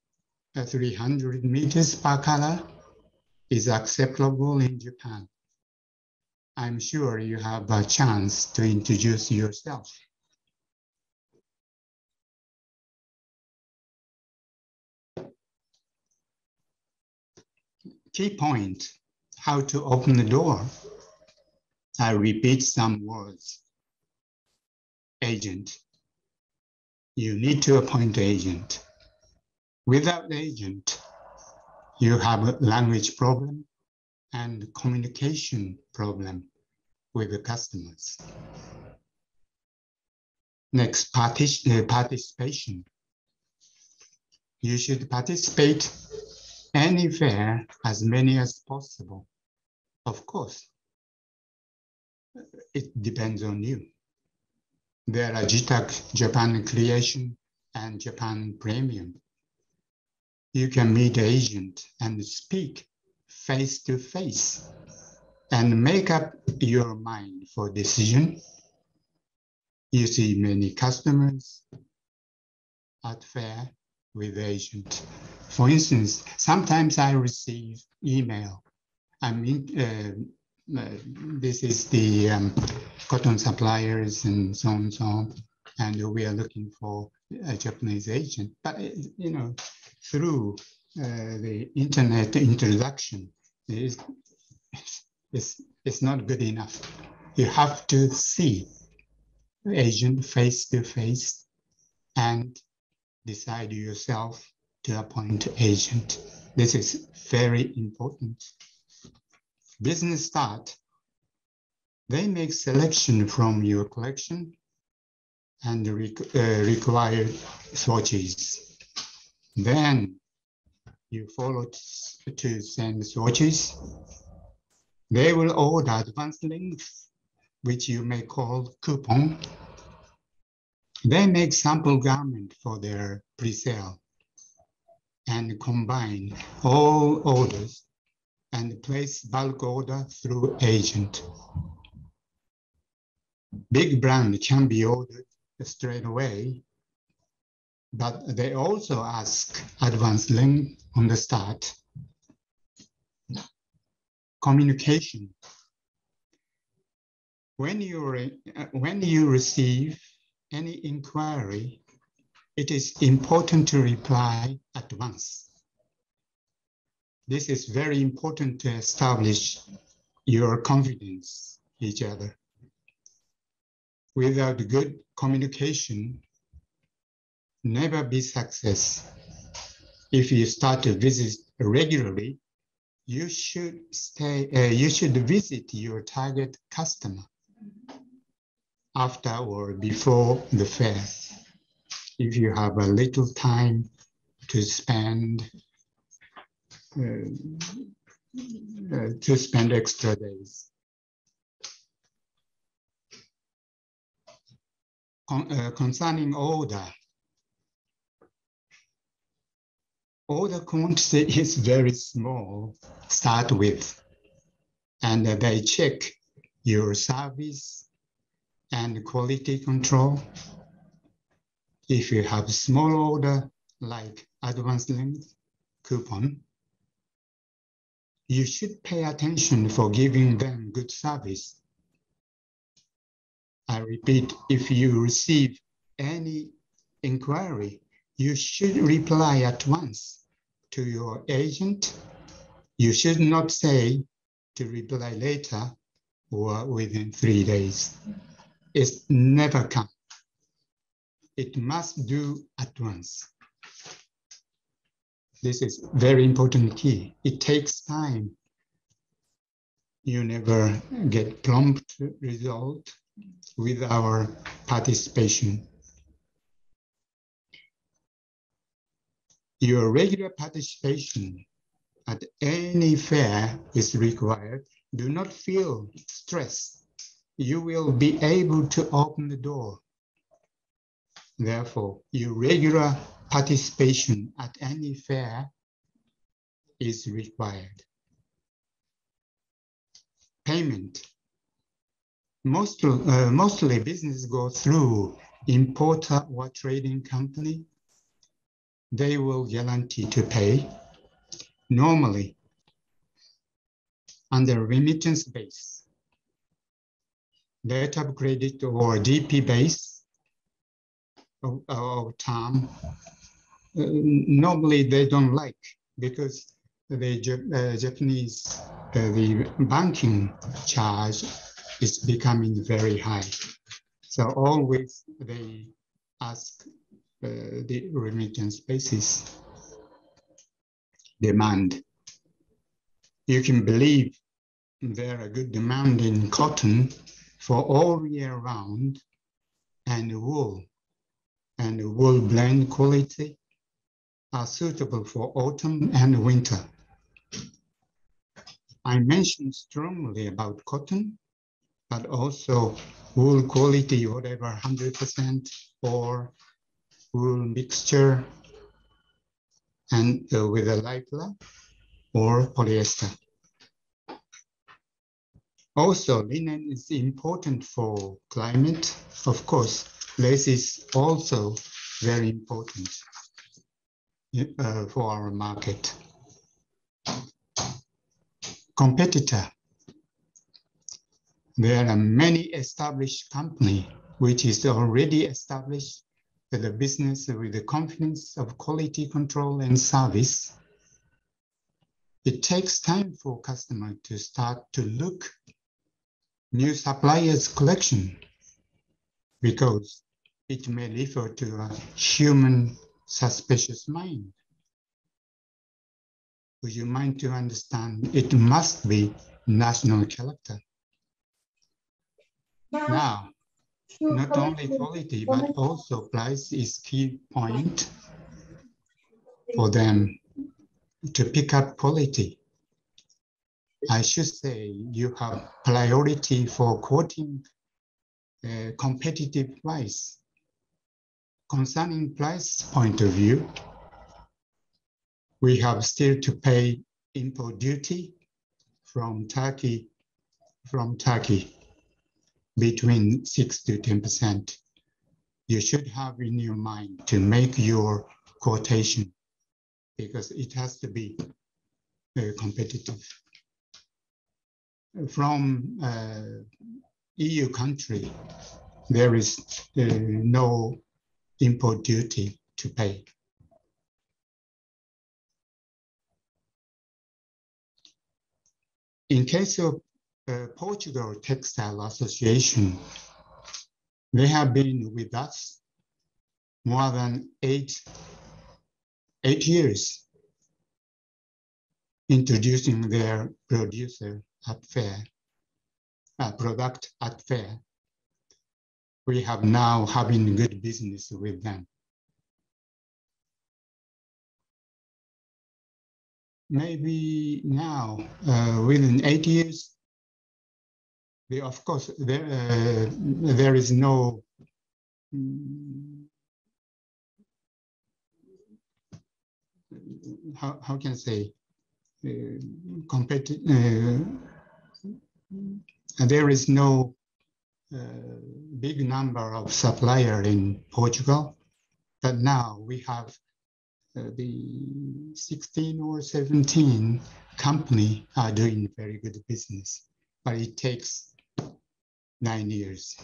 300 meters per color is acceptable in Japan. I'm sure you have a chance to introduce yourself. Key point, how to open the door. I repeat some words. Agent. You need to appoint agent. Without agent, you have a language problem and communication problem with the customers. Next, participation. You should participate any fair, as many as possible. Of course, it depends on you. There are JITAC, Japan Creation, and Japan Premium. You can meet the agent and speak face to face and make up your mind for decision. You see many customers at fair with agent. For instance, sometimes I receive email. This is the cotton suppliers and so on, and we are looking for a Japanese agent. But you know, through the internet introduction, it's not good enough. You have to see the agent face to face and decide yourself to appoint agent. This is very important. Business start, they make selection from your collection and required swatches. Then you follow to send swatches. They will order advanced links, which you may call coupon. They make sample garment for their pre-sale and combine all orders and place bulk order through agent. Big brand can be ordered straight away, but they also ask advance link on the start. Communication. When you receive any inquiry, it is important to reply at once. This is very important to establish your confidence in each other. Without good communication, never be success. If you start to visit regularly, you should visit your target customer after or before the fair. If you have a little time to spend extra days. Concerning order quantity is very small, start with, and they check your service and quality control. If you have small order like advance link, coupon, you should pay attention for giving them good service. I repeat, if you receive any inquiry, you should reply at once to your agent. You should not say to reply later or within 3 days. It's never come. It must do at once. This is very important key. It takes time. You never get prompt result with our participation. Your regular participation at any fair is required. Do not feel stress. You will be able to open the door. Therefore, your regular participation at any fair is required. Payment. Mostly business go through importer or trading company, they will guarantee to pay normally under remittance base, letter of credit or DP base of term. Normally they don't like, because the Japanese, the banking charge is becoming very high. So always they ask the remittance basis demand. You can believe there are good demand in cotton for all year round, and wool blend quality are suitable for autumn and winter. I mentioned strongly about cotton, but also wool quality, whatever 100% or wool mixture, and with a lycra or polyester. Also, linen is important for climate. Of course, lace is also very important for our market. Competitor. There are many established companies which is already established with the business with the confidence of quality control and service. It takes time for customer to start to look new suppliers collection, because it may refer to a human suspicious mind. Would you mind to understand it must be national character? Now, not only quality, but also price is key point for them to pick up quality. I should say you have priority for quoting competitive price. Concerning price point of view, we have still to pay import duty from Turkey between 6 to 10%. You should have in your mind to make your quotation, because it has to be competitive. From EU country, there is no import duty to pay. In case of Portugal Textile Association, they have been with us more than eight years, introducing their producer at fair, product at fair. We have now having good business with them. Maybe now, within 8 years, of course, there is no how can I say, there is no big number of supplier in Portugal, but now we have the 16 or 17 company are doing very good business, but it takes 9 years.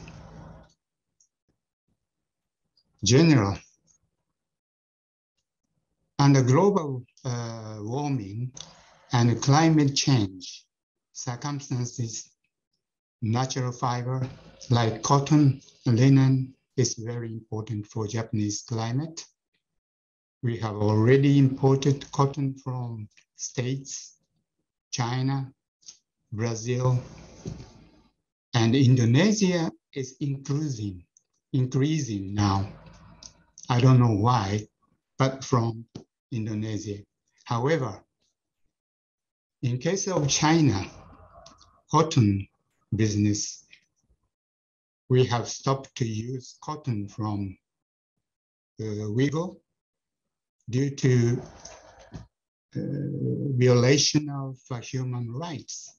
General, under global warming and climate change circumstances, natural fiber like cotton, linen is very important for Japanese climate. We have already imported cotton from States, China, Brazil, and Indonesia is increasing now. I don't know why, but from Indonesia. However, in case of China, cotton business, we have stopped to use cotton from Uyghur due to violation of human rights.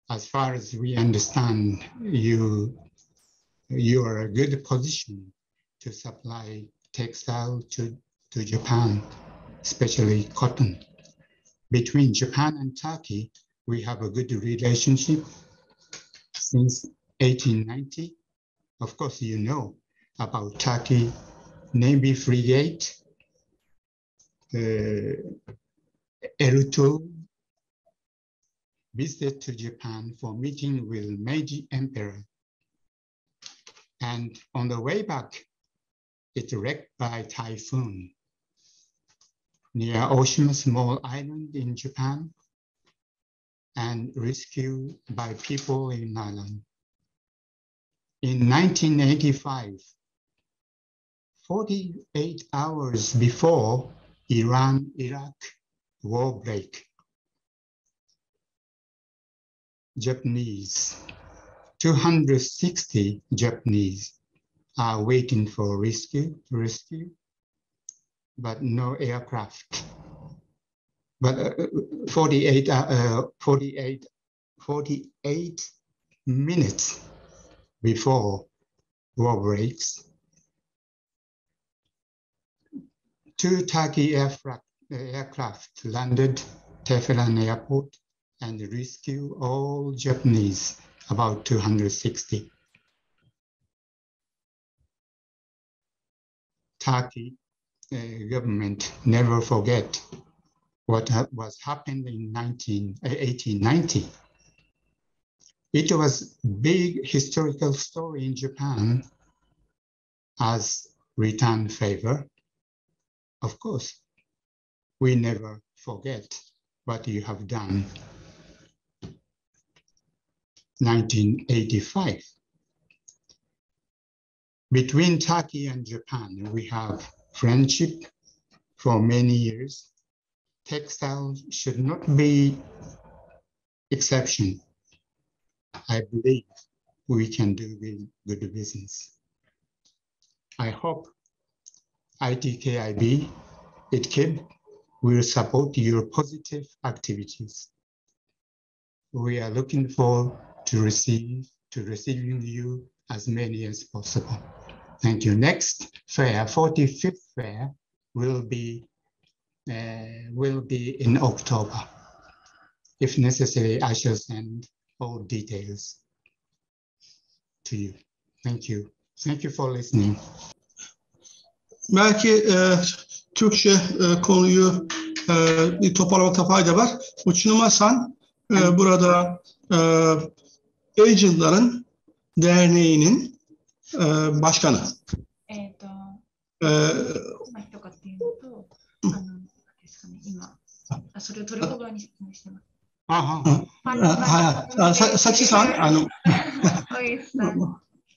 As far as we understand, you you are a good position to supply textile to Japan, especially cotton. Between Japan and Turkey, we have a good relationship since 1890. Of course, you know about Turkey Navy frigate, L2 visited to Japan for meeting with Meiji Emperor. And on the way back, it wrecked by typhoon near Oshima small island in Japan and rescued by people in Ireland. In 1985, 48 hours before Iran-Iraq war break, Japanese, 260 Japanese are waiting for rescue, but no aircraft. But 48 minutes before war breaks, 2 Turkey aircraft landed Tehran airport and rescued all Japanese, about 260. Turkey government never forget what was happened in 1890. It was big historical story in Japan as return favor. Of course, we never forget what you have done. 1985. Between Turkey and Japan, we have friendship for many years. Textile should not be exception. I believe we can do good business. I hope ITKIB, ITKIB will support your positive activities. We are looking forward to receiving you as many as possible. Thank you. Next fair, 45th fair, will be in October. If necessary, I shall send all details to you. Thank you. Thank you for listening. Belki Türkçe konuyu bir toparlamakta fayda var. Uçunuma-san burada Agent'ların derneğinin başkanı. Sachi-san,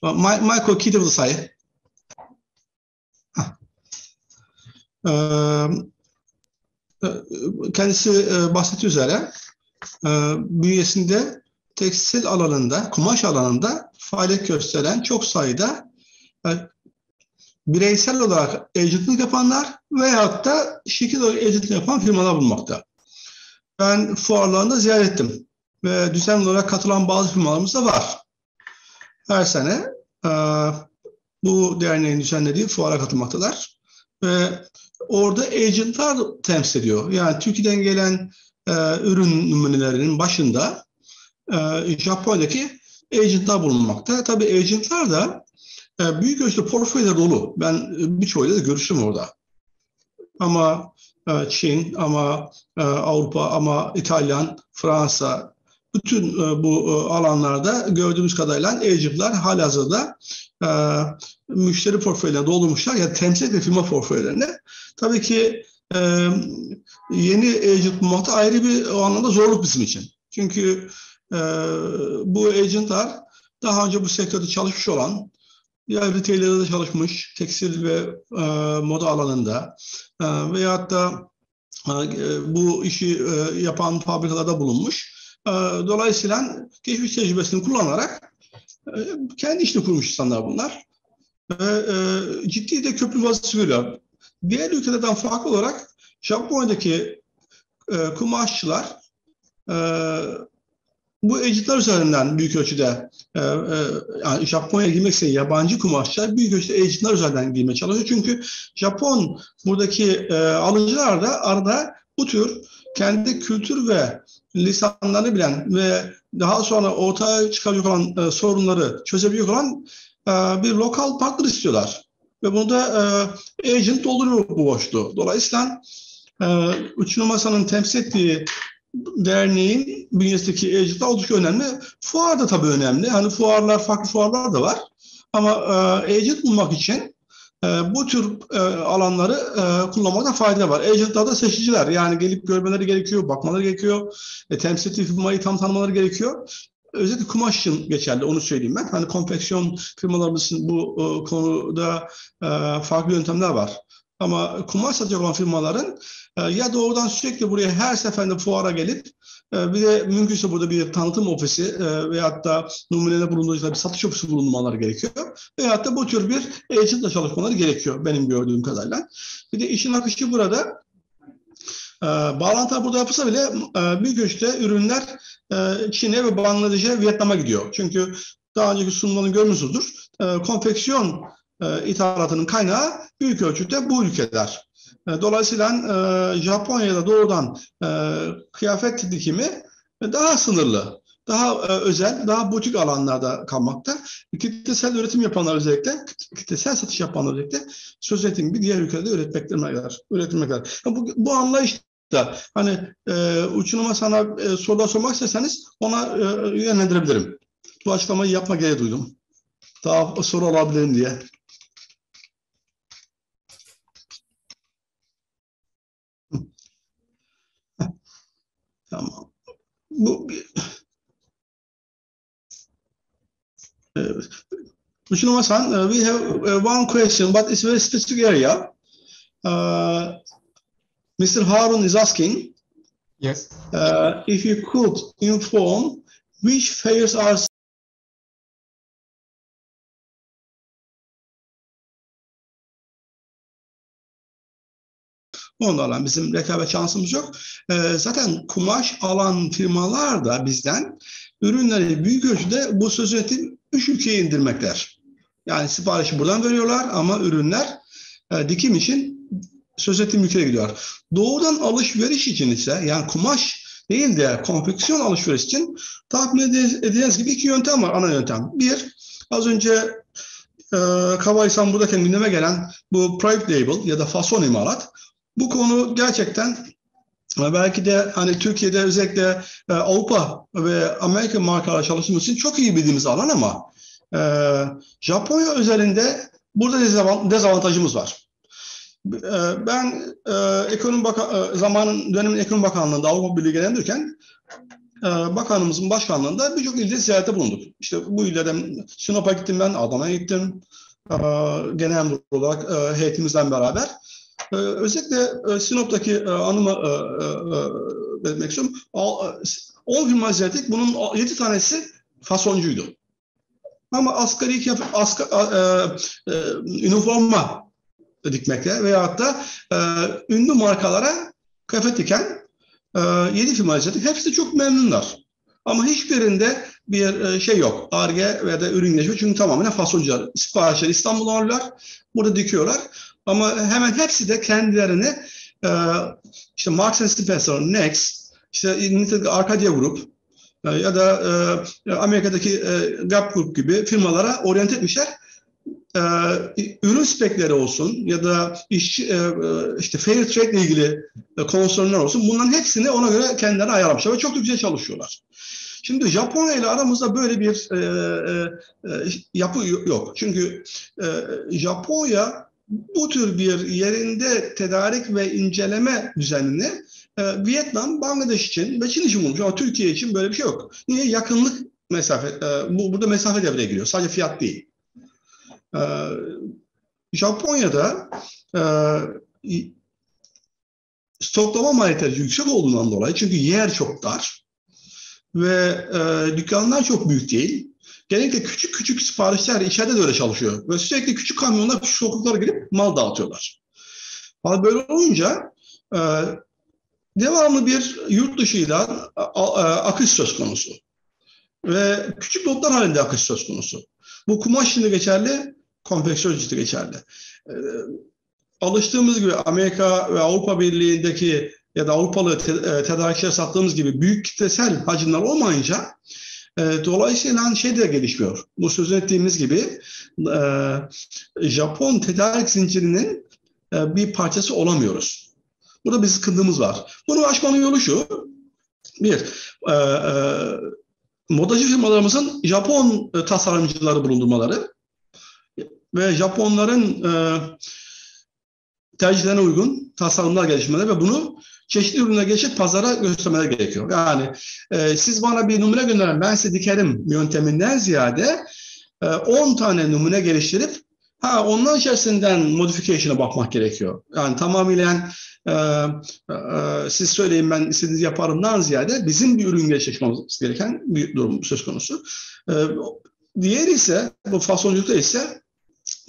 マイクを聞いてください。Kendisi bahsettiği üzere bünyesinde tekstil alanında, kumaş alanında faaliyet gösteren çok sayıda bireysel olarak agentlik yapanlar veyahut da şirket olarak agentlik yapan firmalar bulunmakta. Ben fuarlarında ziyaret ettim ve düzenli olarak katılan bazı firmalarımız da var. Her sene bu derneğin düzenlediği fuara katılmaktalar ve orada agentlar temsil ediyor. Yani Türkiye'den gelen ürün numunelerinin başında Japonya'daki agentlar bulunmakta. Tabii agentlar da büyük ölçüde portföyler dolu. Ben birçoğuyla da görüştüm orada. Ama Çin, ama Avrupa, ama İtalyan, Fransa, bütün bu alanlarda gördüğümüz kadarıyla agentlar halihazırda müşteri portföylerini doldurmuşlar. Yani temsil eden firma portföylerini. Tabii ki yeni agent bulmakta ayrı bir o anlamda zorluk bizim için. Çünkü bu agentlar daha önce bu sektörde çalışmış olan, ya retailer'da çalışmış, tekstil ve moda alanında veyahut da bu işi yapan fabrikalarda bulunmuş. Dolayısıyla geçmiş tecrübesini kullanarak kendi işini kurmuş insanlar bunlar. Ciddi de köprü vazifesi görüyor. Diğer ülkelerden farklı olarak Japonya'daki kumaşçılar bu agentlar üzerinden büyük ölçüde yani Japonya'ya girmek isteyen yabancı kumaşçılar büyük ölçüde agentlar üzerinden girmeye çalışıyor. Çünkü Japon buradaki alıcılar da arada bu tür kendi kültür ve lisanlarını bilen ve daha sonra ortaya çıkacak olan sorunları çözebilecek olan bir lokal partner istiyorlar. Ve bunu da agent dolduruyor bu boşluğu. Dolayısıyla Üçüncü Masa'nın temsil ettiği derneğin bünyesindeki agentlar oldukça önemli. Fuar da tabii önemli. Hani farklı fuarlar da var. Ama agent bulmak için bu tür alanları kullanmakta fayda var. Agentlar da seçiciler. Yani gelip görmeleri gerekiyor, bakmaları gerekiyor. Temsil ettiği firmayı tam tanımaları gerekiyor. Özellikle kumaş için geçerli, onu söyleyeyim ben. Hani konfeksiyon firmalarımızın bu konuda farklı yöntemler var. Ama kumaş satacak olan firmaların ya doğrudan sürekli buraya her seferinde fuara gelip bir de mümkünse burada bir tanıtım ofisi veyahut da numuneler bulunduğu bir satış ofisi bulunmaları gerekiyor. Veyahut da bu tür bir agentle çalışmaları gerekiyor benim gördüğüm kadarıyla. Bir de işin akışı burada. Bağlantılar burada yapılsa bile büyük ölçüde ürünler Çin'e ve Bangladeş'e, Vietnam'a gidiyor. Çünkü daha önceki sunumlarını görmüşsünüzdür. Konfeksiyon ithalatının kaynağı büyük ölçüde bu ülkeler. Dolayısıyla Japonya'da doğrudan kıyafet dikimi daha sınırlı, daha özel, daha butik alanlarda kalmakta. Kitlesel üretim yapanlar özellikle, kitlesel satış yapanlar özellikle söz ettiğim gibi diğer ülkelerde üretilmekler. Bu anlayış da hani uçunuma sana sorular sormak isterseniz ona yönlendirebilirim. Bu açıklamayı yapma gereği duydum. Daha soru alabilirim diye. Tamam. Uçunuma-san, we have one question, but it's a very specific area. Mr. Harun is asking, Yes. If you could inform which fairs are onlarla bizim rekabet şansımız yok. Zaten kumaş alan firmalar da bizden ürünleri büyük ölçüde bu söz ettiğim 3 ülkeye indirmekler. Yani siparişi buradan veriyorlar ama ürünler dikim için söz ettiğim ülkeye gidiyor. Doğrudan alışveriş için ise yani kumaş değil de konfeksiyon alışveriş için tahmin edeceğiniz gibi 2 yöntem var, ana yöntem. Bir, az önce kabaysam buradayken gündeme gelen bu private label ya da fason imalat. Bu konu gerçekten belki de hani Türkiye'de özellikle Avrupa ve Amerika markalarla çalıştığımız için çok iyi bildiğimiz alan ama Japonya özelinde burada dezavantajımız var. Ben dönemin Ekonomi Bakanlığı'nda Avrupa Birliği genelindeyken bakanımızın başkanlığında birçok ilde ziyarete bulunduk. İşte bu illerden Sinop'a gittim ben, Adana'ya gittim. Genel müdür olarak heyetimizden beraber. Özellikle Sinop'taki anımı belirtmek istiyorum. 10 firma ziyaret ettik. Bunun 7 tanesi fasoncuydu. Ama asgari üniforma dikmekle veyahut da ünlü markalara kıyafet diken 7 firma izledik. Hepsi de çok memnunlar. Ama hiçbirinde bir şey yok. Ar-Ge veya da ürün gelişme. Çünkü tamamen fasoncular. Siparişleri İstanbul'dan alıyorlar. Burada dikiyorlar. Ama hemen hepsi de kendilerini işte Marks & Spencer, Next, işte nitelikli Arcadia Grup ya da Amerika'daki Gap Group gibi firmalara oryant etmişler. Ürün spekleri olsun ya da işte fair trade ile ilgili konsorlar olsun, bunların hepsini ona göre kendilerine ayarlamışlar ve çok da güzel çalışıyorlar. Şimdi Japonya ile aramızda böyle bir yapı yok. Çünkü Japonya bu tür bir yerinde tedarik ve inceleme düzenini Vietnam, Bangladeş için ve Çin için bulmuş ama Türkiye için böyle bir şey yok. Niye? Yakınlık mesafe, burada mesafe devreye giriyor. Sadece fiyat değil. Japonya'da stoklama maliyetleri yüksek olduğundan dolayı, çünkü yer çok dar ve dükkanlar çok büyük değil. Genellikle küçük küçük siparişler içeride de öyle çalışıyor. Ve sürekli küçük kamyonlar küçük sokaklara girip mal dağıtıyorlar. Böyle olunca devamlı bir yurt dışıyla akış söz konusu. ve küçük lotlar halinde akış söz konusu. Bu kumaş için de geçerli, konfeksiyon için de geçerli. Alıştığımız gibi Amerika ve Avrupa Birliği'ndeki ya da Avrupalı tedarikçiler sattığımız gibi büyük kitlesel hacimler olmayınca dolayısıyla şey de gelişmiyor. Bu söz ettiğimiz gibi Japon tedarik zincirinin bir parçası olamıyoruz. Burada bir sıkıntımız var. Bunu aşmanın yolu şu. Bir, modacı firmalarımızın Japon tasarımcıları bulundurmaları ve Japonların tercihlerine uygun tasarımlar geliştirmeleri ve bunu çeşitli ürünler geçip pazara göstermeleri gerekiyor. Yani siz bana bir numune gönderin, ben size dikerim yönteminden ziyade 10 tane numune geliştirip onların içerisinden modification'a bakmak gerekiyor. Yani tamamıyla siz söyleyin ben istediğinizi yaparımdan ziyade bizim bir ürün geliştirmemiz gereken bir durum söz konusu. Diğeri ise bu fasonculukta ise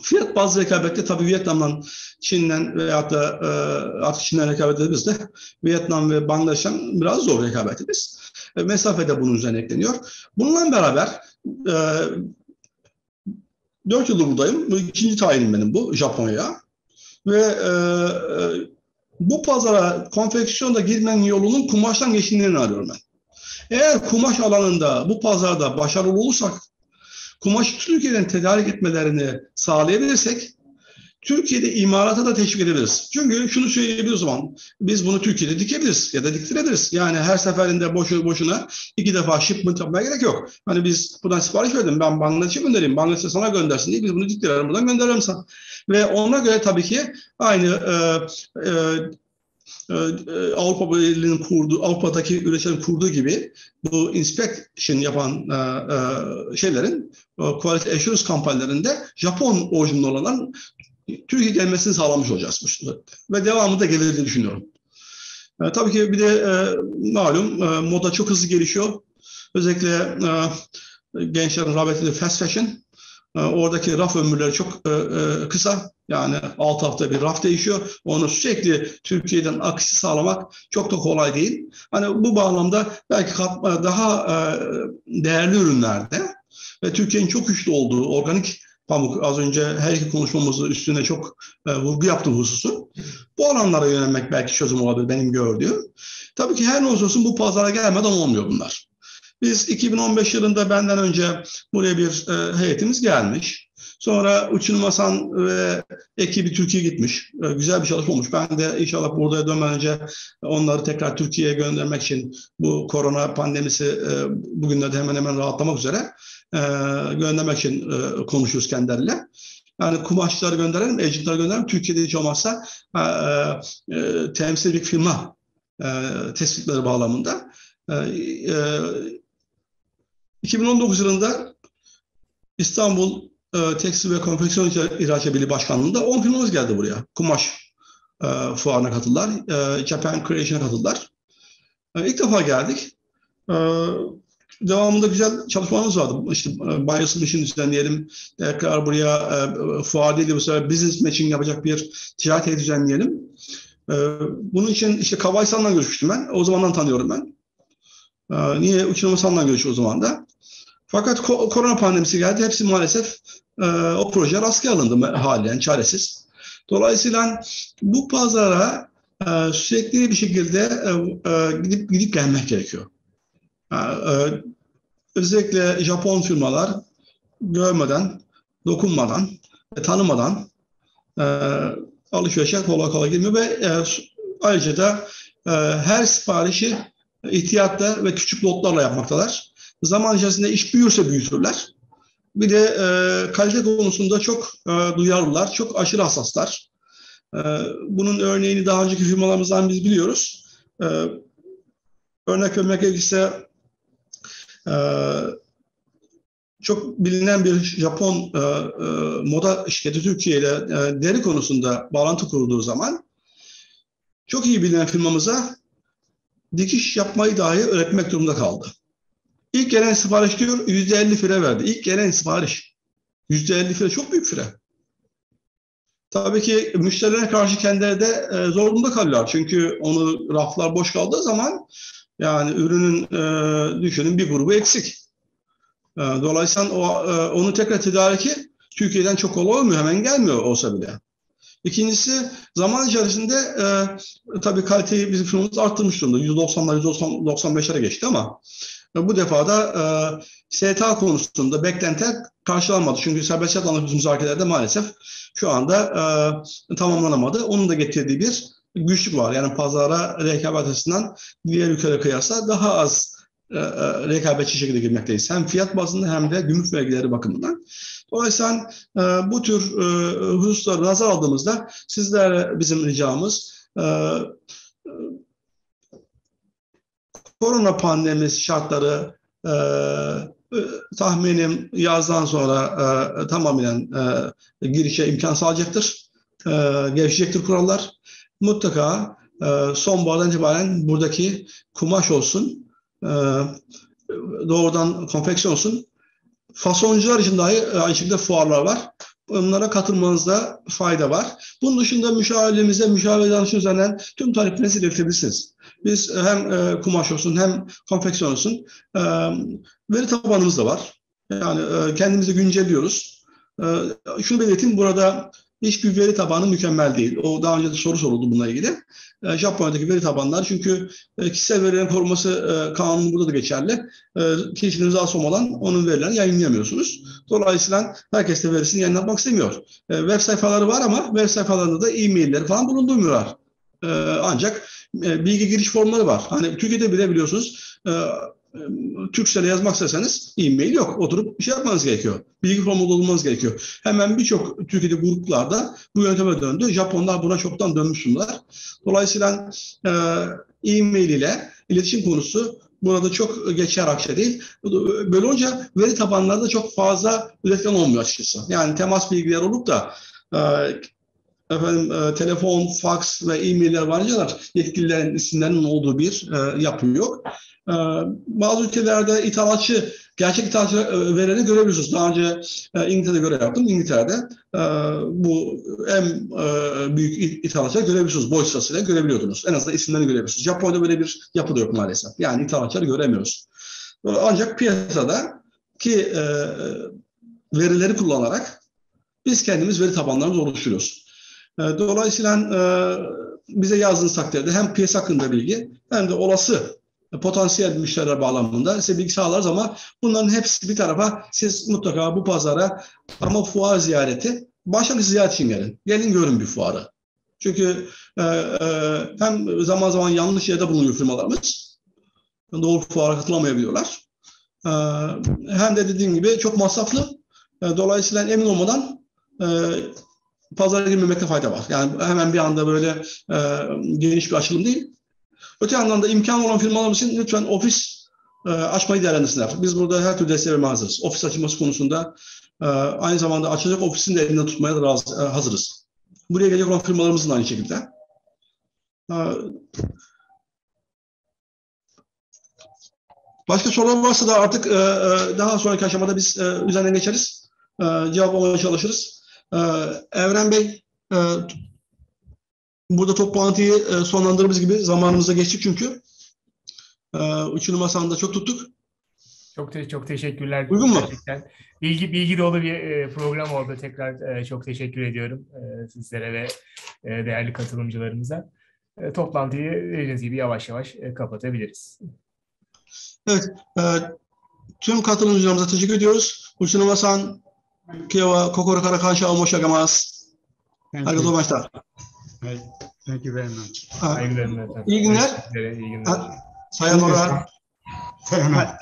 fiyat bazlı rekabette tabii Vietnam'dan, Çin'den veyahut da artık Çin'den rekabet ederiz de Vietnam ve Bangladeş'ten biraz zor rekabetimiz. Mesafede bunun üzerine ekleniyor. Bununla beraber 4 yıldır buradayım. Bu ikinci tayinim benim bu Japonya'ya. Ve bu pazara konfeksiyonda girmenin yolunun kumaştan geçtiğini arıyorum ben. Eğer kumaş alanında bu pazarda başarılı olursak, kumaşı Türkiye'den tedarik etmelerini sağlayabilirsek, Türkiye'de imalata da teşvik edebiliriz. Çünkü şunu söyleyebiliriz o zaman, biz bunu Türkiye'de dikebiliriz ya da diktirebiliriz. Yani her seferinde boşuna 2 defa shipment yapmaya gerek yok. Hani biz buradan sipariş verdim, ben Bangladeş'e göndereyim, Bangladeş'e sana göndersin diye biz bunu diktirelim, buradan gönderelim sana. Ve ona göre tabii ki aynı Avrupa Birliği'nin kurduğu, Avrupa'daki üreticilerin kurduğu gibi bu inspection yapan şeylerin, quality assurance kampanyalarında Japon orijinli olanların Türkiye gelmesini sağlamış olacağız bu şekilde. Ve devamı da gelir diye düşünüyorum. Tabii ki bir de malum moda çok hızlı gelişiyor. Özellikle gençlerin rağbet ettiği fast fashion. Oradaki raf ömürleri çok kısa. Yani 6 hafta bir raf değişiyor. Onu sürekli Türkiye'den akışı sağlamak çok da kolay değil. Hani bu bağlamda belki daha değerli ürünlerde ve Türkiye'nin çok güçlü olduğu organik pamuk, az önce her iki konuşmamızın üstüne çok vurgu yaptığım hususu. Bu alanlara yönelmek belki çözüm olabilir benim gördüğüm. Tabii ki her ne olsun bu pazara gelmeden olmuyor bunlar. Biz 2015 yılında benden önce buraya bir heyetimiz gelmiş. Sonra Uçun Hasan ve ekibi Türkiye'ye gitmiş. Güzel bir çalışma olmuş. Ben de inşallah buraya dönmeden önce onları tekrar Türkiye'ye göndermek için bu korona pandemisi bugünlerde hemen hemen rahatlamak üzere göndermek için konuşuyoruz kendileriyle. Yani kumaşçıları gönderelim, agentları gönderelim. Türkiye'de hiç olmazsa temsilcilik firma tespitleri bağlamında 2019 yılında İstanbul Tekstil ve Konfeksiyon İhracat Birliği Başkanlığı'nda 10 firmamız geldi buraya. Kumaş fuarına katıldılar. Japan Creation'a katıldılar. İlk defa geldik. Devamında güzel çalışmalarımız vardı. İşte Buyer's'ın işini düzenleyelim. Tekrar buraya fuar değil de bu sefer business matching yapacak bir ticaret heyeti düzenleyelim. Bunun için işte Kavaysan'la görüşmüştüm ben. O zamandan tanıyorum ben. Niye? Uçun Hasan'la görüştüm o zaman da. Fakat korona pandemisi geldi. Hepsi maalesef o proje askıya alındı halen çaresiz. Dolayısıyla bu pazara sürekli bir şekilde gidip gelmek gerekiyor. Özellikle Japon firmalar görmeden, dokunmadan, tanımadan alışverişe kolay kolay girmiyor ve ayrıca da her siparişi ihtiyatla ve küçük lotlarla yapmaktalar. Zaman içerisinde iş büyürse büyütürler. Bir de kalite konusunda çok duyarlılar, çok aşırı hassaslar. Bunun örneğini daha önceki firmalarımızdan biz biliyoruz. Örnek vermek gerekirse çok bilinen bir Japon moda şirketi Türkiye ile deri konusunda bağlantı kurulduğu zaman çok iyi bilinen firmamıza dikiş yapmayı dahi öğretmek durumunda kaldı. İlk gelen sipariş diyor %50 fire verdi. İlk gelen sipariş. %50 fire çok büyük fire. Tabii ki müşterilerine karşı kendileri de zor durumda kalıyorlar. Çünkü onu raflar boş kaldığı zaman yani ürünün düşünün bir grubu eksik. Dolayısıyla onu tekrar tedariki Türkiye'den çok kolay olmuyor. Hemen gelmiyor olsa bile. İkincisi zaman içerisinde tabii kaliteyi bizim firmamız arttırmış durumda. %90'lar, %95'lere geçti ama bu defa da STA konusunda beklentiler karşılanmadı. Çünkü serbest anlaşması müzakerelerde maalesef şu anda tamamlanamadı. Onun da getirdiği bir güçlük var. Yani pazara rekabet açısından diğer ülkelere kıyasla daha az rekabetçi şekilde girmekteyiz. Hem fiyat bazında hem de gümrük vergileri bakımından. Dolayısıyla bu tür hususları nazar aldığımızda sizlere bizim ricamız korona pandemisi şartları tahminim yazdan sonra tamamen girişe imkan sağlayacaktır. Gevşeyecektir kurallar. Mutlaka sonbahardan itibaren buradaki kumaş olsun, doğrudan konfeksiyon olsun. Fasoncular için dahi aynı şekilde fuarlar var. Onlara katılmanızda fayda var. Bunun dışında müşavirlerimizle, müşavir danışmanlığı üzerinden tüm taleplerinizi iletebilirsiniz. Biz hem kumaş olsun hem konfeksiyon olsun veri tabanımız da var. Yani kendimizi güncelliyoruz. Şunu belirteyim, burada hiçbir veri tabanı mükemmel değil. O daha önce de soru soruldu bununla ilgili. Japonya'daki veri tabanları çünkü kişisel verilerin korunması kanunu burada da geçerli. Kişinin rızası olmadan onun verilerini yayınlayamıyorsunuz. Dolayısıyla herkes de verisini yayınlatmak istemiyor. Web sayfaları var ama web sayfalarında da e-mailleri falan bulundurmuyorlar. Ancak bilgi giriş formları var. Hani Türkiye'de bile biliyorsunuz Türkçe'de yazmak isterseniz e-mail yok. Oturup şey yapmanız gerekiyor. Bilgi formu doldurmanız gerekiyor. Hemen birçok Türkiye'de gruplarda bu yönteme döndü. Japonlar buna çoktan dönmüşler. Dolayısıyla e-mail ile iletişim konusu burada çok geçer akçe değil. Böyle olunca veri tabanları da çok fazla üretken olmuyor açıkçası. Yani temas bilgileri olup da telefon, fax ve e-mailler varınca yetkililerin isimlerinin olduğu bir yapı yok. Bazı ülkelerde ithalatçı, gerçek ithalatçı verilerini görebiliyorsunuz. Daha önce İngiltere'de görev yaptım. İngiltere'de bu en büyük ithalatçıları görebiliyorsunuz. Boy sırasıyla görebiliyordunuz. En azından isimlerini görebiliyorsunuz. Japonya'da böyle bir yapı da yok maalesef. Yani ithalatçıları göremiyoruz. Ancak piyasada ki verileri kullanarak biz kendimiz veri tabanlarımızı oluşturuyoruz. Dolayısıyla bize yazdığınız takdirde hem piyasa hakkında bilgi hem de olası potansiyel müşteriler bağlamında size bilgi sağlarız ama bunların hepsi bir tarafa siz mutlaka bu pazara ama fuar ziyareti başlangıç ziyaret için gelin. Gelin görün bir fuarı. Çünkü hem zaman zaman yanlış yerde bulunuyor firmalarımız. Doğru fuara katılamayabiliyorlar. Hem de dediğim gibi çok masraflı. Dolayısıyla emin olmadan pazara girmemekte fayda var. Yani hemen bir anda böyle geniş bir açılım değil. Öte yandan da imkan olan firmalarımız için lütfen ofis açmayı değerlendirsinler. Biz burada her türlü desteğe vermeye hazırız. Ofis açılması konusunda aynı zamanda açacak ofisin de elinden tutmaya da hazırız. Buraya gelecek olan firmalarımızın da aynı şekilde. Başka sorular varsa da artık daha sonraki aşamada biz üzerinden geçeriz. Cevap almaya çalışırız. Evren Bey, burada toplantıyı sonlandırdığımız gibi zamanımıza geçtik çünkü. Üçüncü masanı da çok tuttuk. Çok teşekkürler. Uygun mu? Gerçekten bilgi dolu bir program oldu. Tekrar çok teşekkür ediyorum sizlere ve değerli katılımcılarımıza. Toplantıyı dediğiniz gibi yavaş yavaş kapatabiliriz. Evet. Tüm katılımcılarımıza teşekkür ediyoruz. Üçüncü masan Kiyowa kokoro kara kanshaを申し上げます。ありがとうございました。はい。Thank you very much. Saygılarımla efendim. İyi günler. İyi günler. Sayonara. Sayonara.